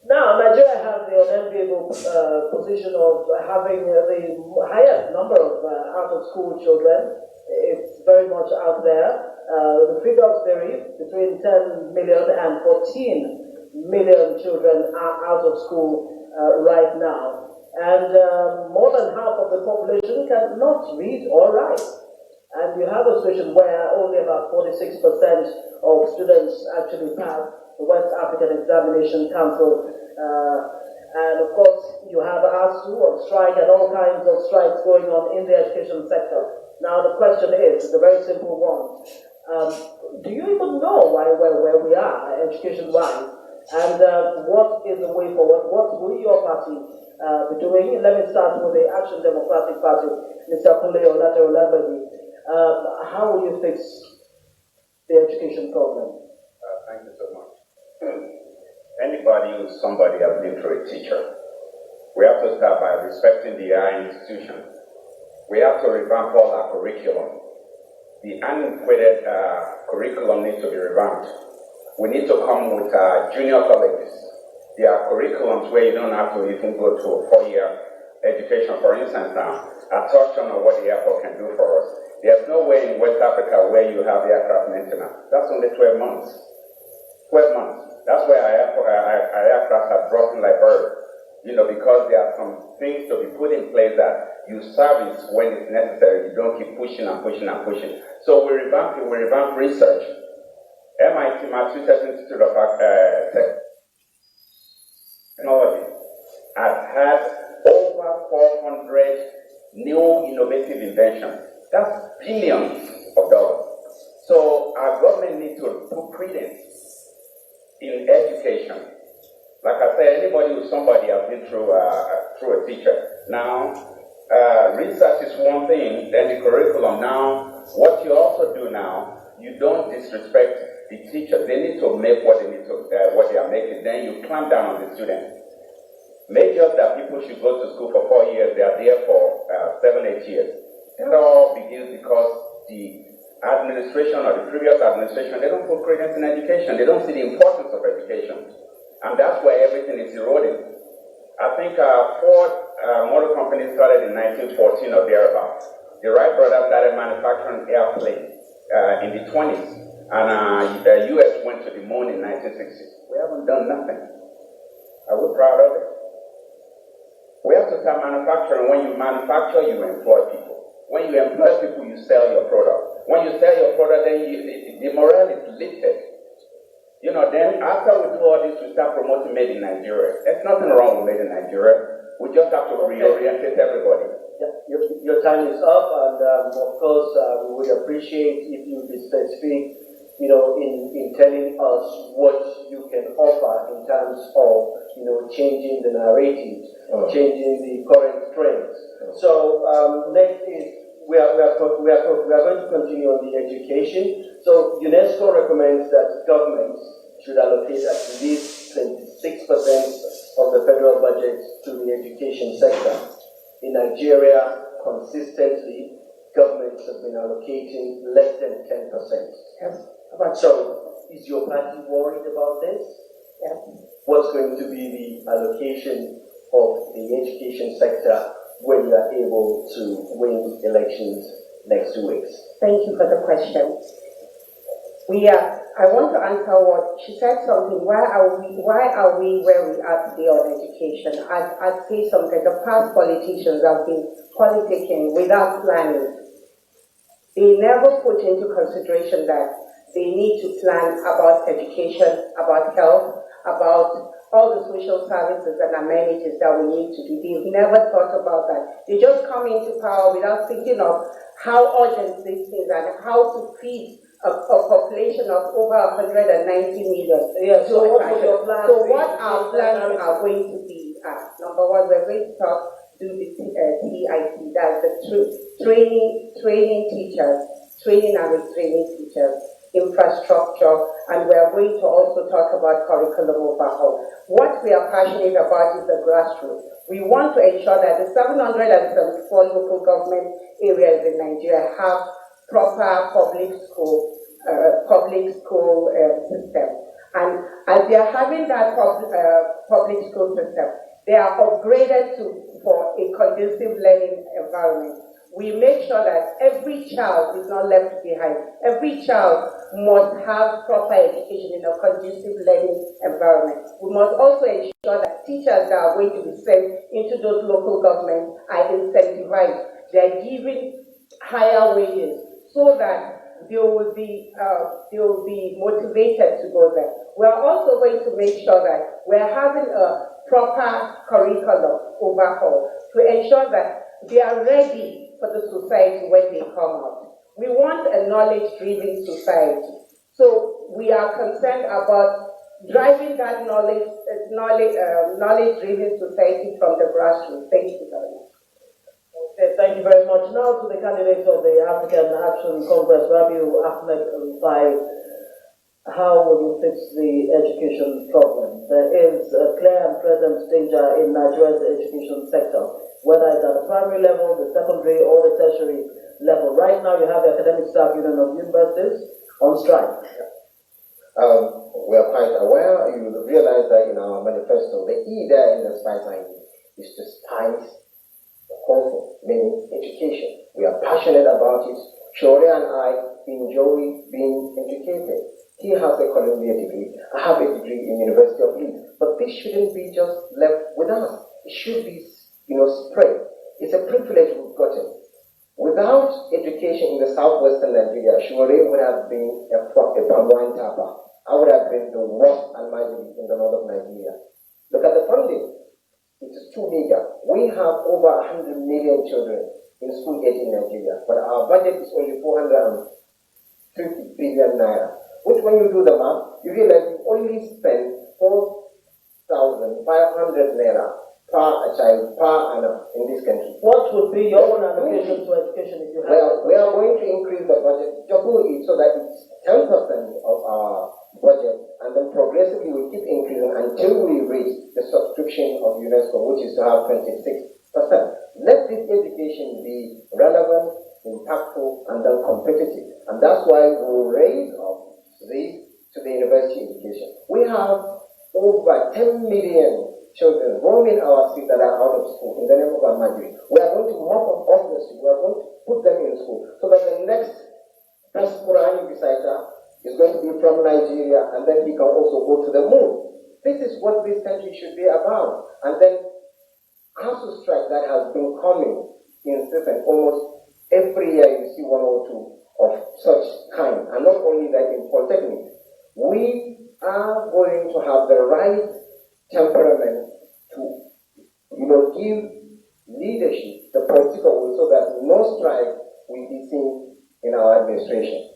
[SPEAKER 3] Now, Nigeria has the unenviable position of having the highest number of out-of-school children. It's very much out there. The figures vary between 10 million and 14 million children are out of school right now. And more than half of the population cannot read or write. And you have a situation where only about 46% of students actually pass the West African Examination Council. And of course, you have ASU on strike and all kinds of strikes going on in the education sector. Now the question is a very simple one. Do you even know where we are education-wise? And what is the way forward? What will your party be doing? Let me start with the Action Democratic Party, Mr. Kunle Olateolabedi. How will you fix the education problem?
[SPEAKER 5] Thank you so much. Anybody who's somebody has been through a teacher. We have to start by respecting the higher institution. We have to revamp all our curriculum. The antiquated curriculum needs to be revamped. We need to come with junior colleges. There are curriculums where you don't have to even go to a 4-year education. For instance, now, I touched on what the airport can do for us. There's no way in West Africa where you have aircraft maintenance. That's only 12 months. 12 months. That's where our aircraft are dropping like birds. Because there are some things to be put in place that you service when it's necessary. You don't keep pushing and pushing and pushing. So we revamp research. MIT, Massachusetts Institute of Technology, has had over 400 new innovative inventions. That's billions of dollars. So our government needs to put credence in education. Like I said, anybody who's somebody has been through a teacher. Now, research is one thing, then the curriculum. Now, what you also do now, you don't disrespect the teachers. They need to make what they are making. Then you clamp down on the students. Make sure that people should go to school for 4 years. They are there for 7-8 years. That all begins because the administration or the previous administration, they don't put credence in education. They don't see the importance of education. And that's where everything is eroding. I think Ford Motor Company started in 1914 or thereabouts. The Wright brothers started manufacturing airplanes in the 20s. And the U.S. went to the moon in 1960. We haven't done nothing. Are we proud of it? We have to start manufacturing. When you manufacture, you employ people. When you employ people, you sell your product. When you sell your product, then the morale is lifted. Then after we do all this, we start promoting Made in Nigeria. There's nothing wrong with Made in Nigeria. We just have to reorientate everybody.
[SPEAKER 3] Yeah, your time is up, and of course, we would appreciate if you be specific, in telling us what you can offer in terms of, changing the narrative, changing the current trends. So next is we are going to continue on the education. So UNESCO recommends that governments should allocate at least 26% of the federal budget to the education sector. In Nigeria, consistently, governments have been allocating less than 10%.
[SPEAKER 4] Yes.
[SPEAKER 3] So is your party worried about this?
[SPEAKER 6] Yes.
[SPEAKER 3] What's going to be the allocation of the education sector when you are able to win elections next 2 weeks?
[SPEAKER 6] Thank you for the question. I want to answer what she said something. Why are we where we are today on education? I'd say something. The past politicians have been politicking without planning. They never put into consideration that they need to plan about education, about health, about all the social services and amenities that we need to do. They've never thought about that. They just come into power without thinking of how urgent these things are and how to feed a population of over 190 million.
[SPEAKER 2] Yeah, so what are your plans?
[SPEAKER 6] So what our plans are going to be? Number one, we're going to do the TIT, that's the training teachers, training and retraining teachers, infrastructure, and we're going to also talk about curriculum overhaul. What we are passionate about is the grassroots. We want to ensure that the 774 local government areas in Nigeria have proper public school system. And as they are having that public school system, they are upgraded for a conducive learning environment. We make sure that every child is not left behind. Every child must have proper education in a conducive learning environment. We must also ensure that teachers that are going to be sent into those local governments are incentivized. They are given higher wages so that they will be motivated to go there. We are also going to make sure that we're having a proper curriculum overhaul to ensure that they are ready for the society when they come out. We want a knowledge-driven society. So we are concerned about driving that knowledge-driven society from the grassroots. Thank you very much.
[SPEAKER 2] Okay, thank you very much. Now to the candidates of the African Action Congress, Rabiu Ahmed Rufai. How will you fix the education problem? There is a clear and present danger in Nigeria's education sector, whether it's at the primary level, the secondary, or the tertiary level. Right now, you have the Academic Staff Union of Universities on strike.
[SPEAKER 4] We are quite aware. You realize that in our manifesto, the E there in the spice line is to spice the whole thing, meaning education. We are passionate about it. Sowore and I enjoy being educated. He has a Columbia degree. I have a degree in University of Leeds. But this shouldn't be just left with us. It should be, spread. It's a privilege we've gotten. Without education in the southwestern Nigeria, Sowore would have been a palm wine tapper. I would have been the worst almajiri in the north of Nigeria. Look at the funding. It is too meager. We have over 100 million children in school age in Nigeria, but our budget is only 450 billion naira. Which, when you do the math, you realize you only spend 4,500 naira per child per annum in this country.
[SPEAKER 2] What would be your own allocation to education if you have?
[SPEAKER 4] Well, we are going to increase the budget, double it, so that it's 10% of our budget, and then progressively we keep increasing until we reach the subscription of UNESCO, which is to have 26%. Let this education be relevant, impactful, and then competitive. And that's why we will raise up to the university education. We have over 10 million children roaming our streets that are out of school in the name of Almajiri. We are going to mop up off the street. We are going to put them in school so that the next best Quranic reciter is going to be from Nigeria, and then he can also go to the moon. This is what this country should be about. And then council strike that has been coming incessant almost every year. You see one or two of such kind, and not only that, in polytechnics, we are going to have the right temperament to, give leadership the political will, so that no strike will be seen in our administration.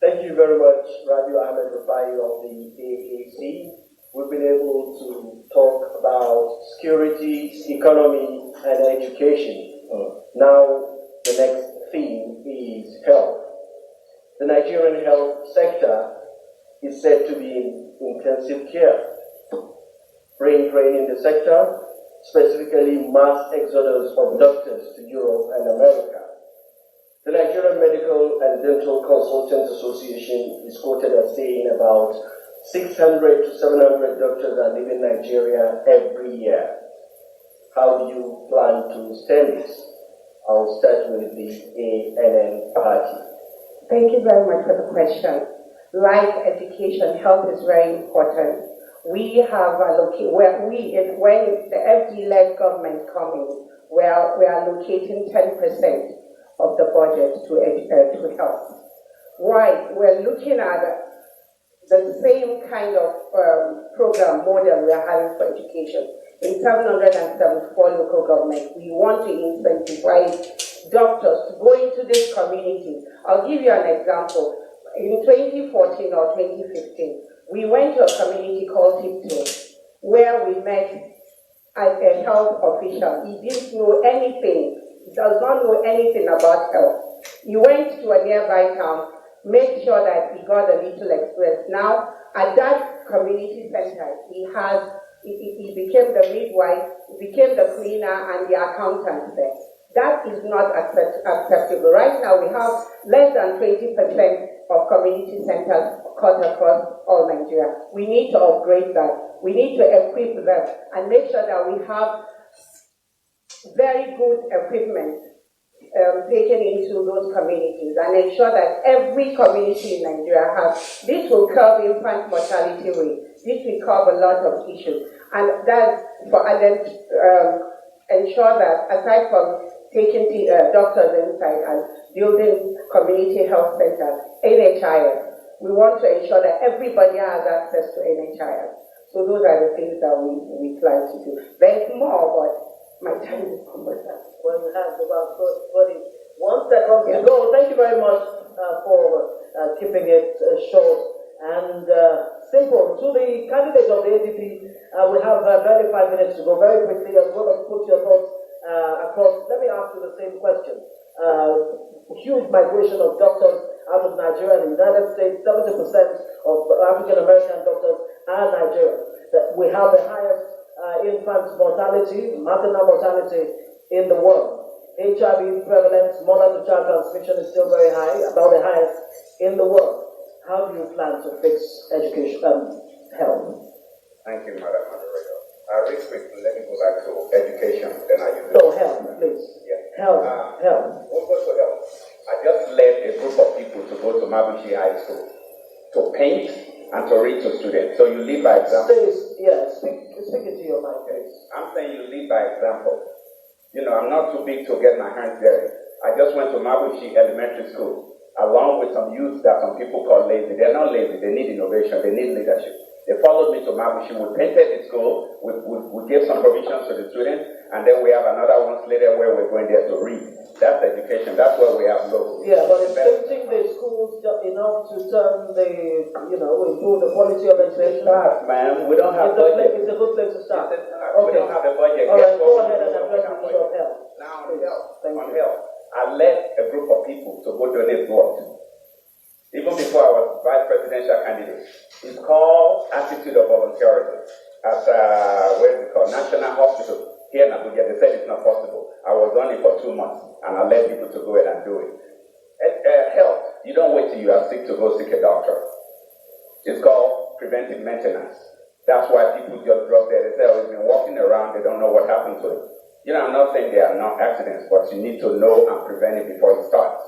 [SPEAKER 3] Thank you very much, Rabiu Ahmed Rufai of the AAC. We've been able to talk about security, economy, and education. Now, the next theme is health. The Nigerian health sector is said to be in intensive care. Brain drain in the sector, specifically mass exodus of doctors to Europe and America. The Nigerian Medical and Dental Consultants Association is quoted as saying about 600 to 700 doctors are leaving Nigeria every year. How do you plan to stem this? I'll start with the ANN party.
[SPEAKER 6] Thank you very much for the question. Life, education, health is very important. We have allocated, when the FD-led government coming, we are allocating 10% of the budget to health. Why? We're looking at the same kind of program model we are having for education. In 774 local governments, we want to incentivize doctors to go into these communities. I'll give you an example. In 2014 or 2015, we went to a community called Tipton, where we met a health official. He didn't know anything. He does not know anything about health. He went to a nearby town, made sure that he got a little experience. Now, at that community center, he became the midwife, he became the cleaner and the accountant there. That is not acceptable. Right now, we have less than 20% of community centers cut across all Nigeria. We need to upgrade that. We need to equip them and make sure that we have very good equipment taken into those communities and ensure that every community in Nigeria has. This will curb infant mortality rate. This will curb a lot of issues. And that's for ensure that aside from taking doctors inside and building community health centers, NHIS, we want to ensure that everybody has access to NHIS. So those are the things that we plan to do. There's more, but my time is almost up.
[SPEAKER 2] Well, we have about 1 second to go. Thank you very much for keeping it short and simple. To the candidate of the ADP, we have barely 5 minutes to go. Very quickly, I'm going to put your thoughts across. Let me ask you the same question. Huge migration of doctors out of Nigeria and the United States. 70% of African American doctors are Nigerian. We have the highest infant mortality, maternal mortality in the world. HIV prevalence, mother-to-child transmission is still very high, about the highest in the world. How do you plan to fix education and health?
[SPEAKER 5] Thank you, Madam Moderator. Real quickly, let me go back to education. Then
[SPEAKER 2] health, please.
[SPEAKER 5] Yeah.
[SPEAKER 2] Health.
[SPEAKER 5] We'll go to health. I just led a group of people to go to Mabuchi High School to paint and to read to students. So you lead by example.
[SPEAKER 2] Speak it to your mic, please.
[SPEAKER 5] I'm saying you lead by example. You know, I'm not too big to get my hands dirty. I just went to Mabuchi Elementary School, along with some youth that some people call lazy. They're not lazy, they need innovation, they need leadership. They followed me to Mabuchi, we painted the school, we gave some provisions to the students, and then we have another one later where we're going there to read. That's education, that's where we have logos.
[SPEAKER 2] Yeah, but it's painting the schools enough to turn improve the quality of education.
[SPEAKER 5] Man, we don't have budget.
[SPEAKER 2] It's a good place to start.
[SPEAKER 5] Okay. We don't have the budget.
[SPEAKER 2] All right, go ahead and address the issue of health.
[SPEAKER 5] Now on health, I led a group of people to go donate blood. Even before I was vice presidential candidate. It's called Attitude of Volunteerism at National Hospital here in Abuja. They said it's not possible. I was on it for 2 months and I led people to go ahead and do it. Health, you don't wait till you are sick to go seek a doctor. It's called preventive maintenance. That's why people just drop there. They say, oh, he's been walking around, they don't know what happened to him. You know, I'm not saying there are no accidents, but you need to know and prevent it before it starts.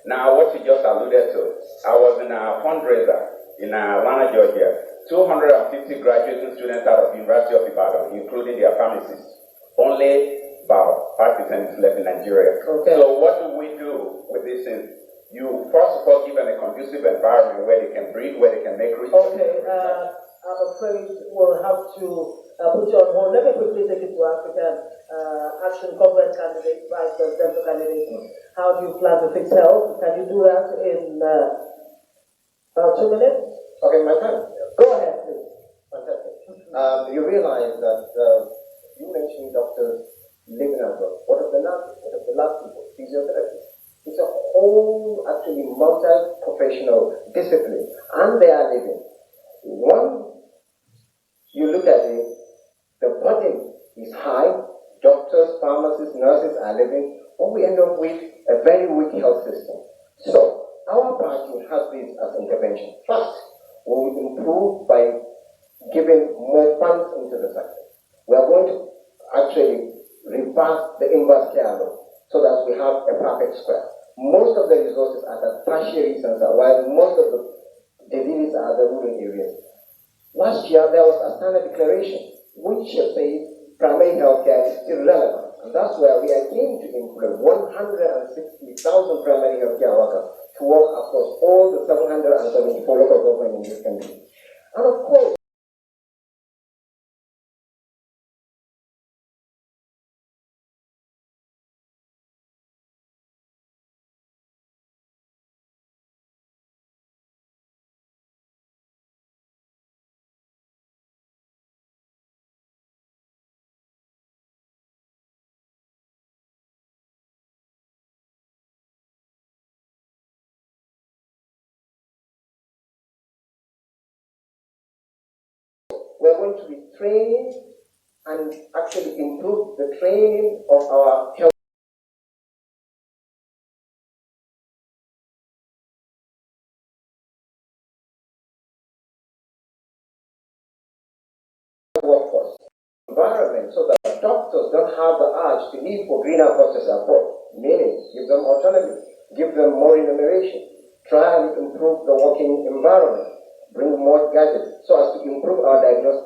[SPEAKER 5] Now, what you just alluded to, I was in a fundraiser in Atlanta, Georgia. 250 graduating students out of University of Ibadan, including their pharmacists. Only about 5% is left in Nigeria.
[SPEAKER 2] Okay.
[SPEAKER 5] So what do we do with this thing? You, first of all, give them a conducive environment where they can breathe, where they can make research.
[SPEAKER 2] Okay, I'm afraid we'll have to put you on hold. Let me quickly take it to African Action Congress candidate, vice presidential candidate. How do you plan to fix health? Can you do that in about 2 minutes?
[SPEAKER 4] Okay, my time.
[SPEAKER 2] Go ahead, please.
[SPEAKER 4] Fantastic. You realize that you mentioned doctors living abroad. What of the last people? Physiotherapists. It's a whole, actually, multi-professional discipline, and they are living. One, you look at it, the budget is high. Doctors, pharmacists, nurses are living. What we end up with, a a very weak health system. So our party has this as intervention. First, we will improve by giving more funds into the sector. We are going to actually reverse the inverse care law so that we have a perfect square. Most of the resources are the tertiary center, while most of the diseases are the rural areas. Last year, there was a standard declaration which says primary health care is still relevant. And that's where we are keen to employ 160,000 primary health care workers to work across all the 774 local governments in this country. And of course, we're going to be training and actually improve the training of our health workforce environment so that doctors don't have the urge to leave for greener pastures abroad. Meaning, give them autonomy, give them more remuneration, try and improve the working environment, bring more gadgets so as to improve our diagnosis.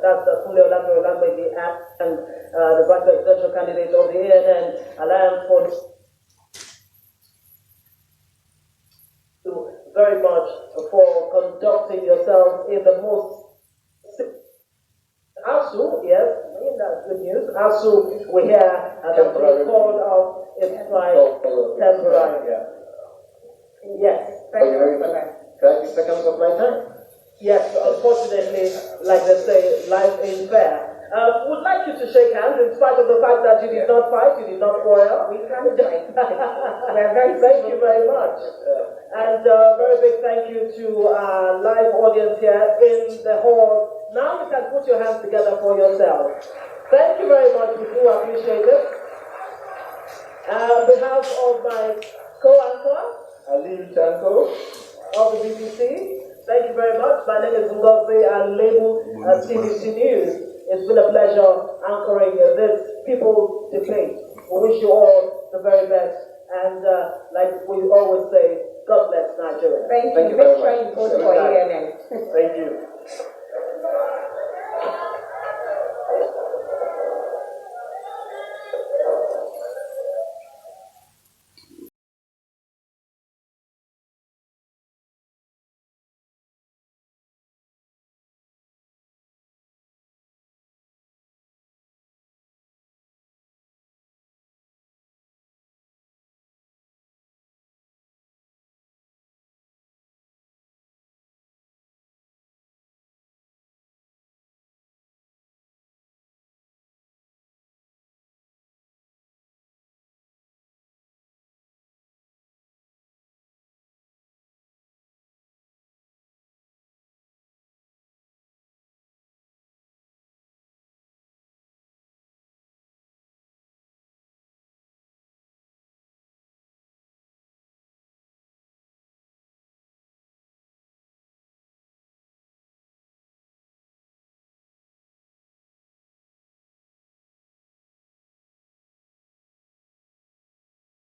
[SPEAKER 2] That's the Fulio Lambe Act and the vice presidential candidate of the ANN Alliance for you very much for conducting yourself in the most ASU, yes, that's good news. ASU, we hear that it's called off its flight temporary. Yes.
[SPEAKER 4] 30 seconds of my time.
[SPEAKER 2] Yes, unfortunately, like they say, life ain't fair. Would like you to shake hands in spite of the fact that you did not fight, you did not quarrel. We can fight. Thank you very much. And very big thank you to our live audience here in the hall. Now you can put your hands together for yourself. Thank you very much. We do appreciate it. On behalf of my co-anchor,
[SPEAKER 4] Rabiu Tanko
[SPEAKER 2] of the BBC, thank you very much. My name is Ngozi and label CBC News. It's been a pleasure anchoring this people's debate. We wish you all the very best. And like we always say, God bless Nigeria.
[SPEAKER 6] Thank you. Make sure you vote for ANN.
[SPEAKER 3] Thank you.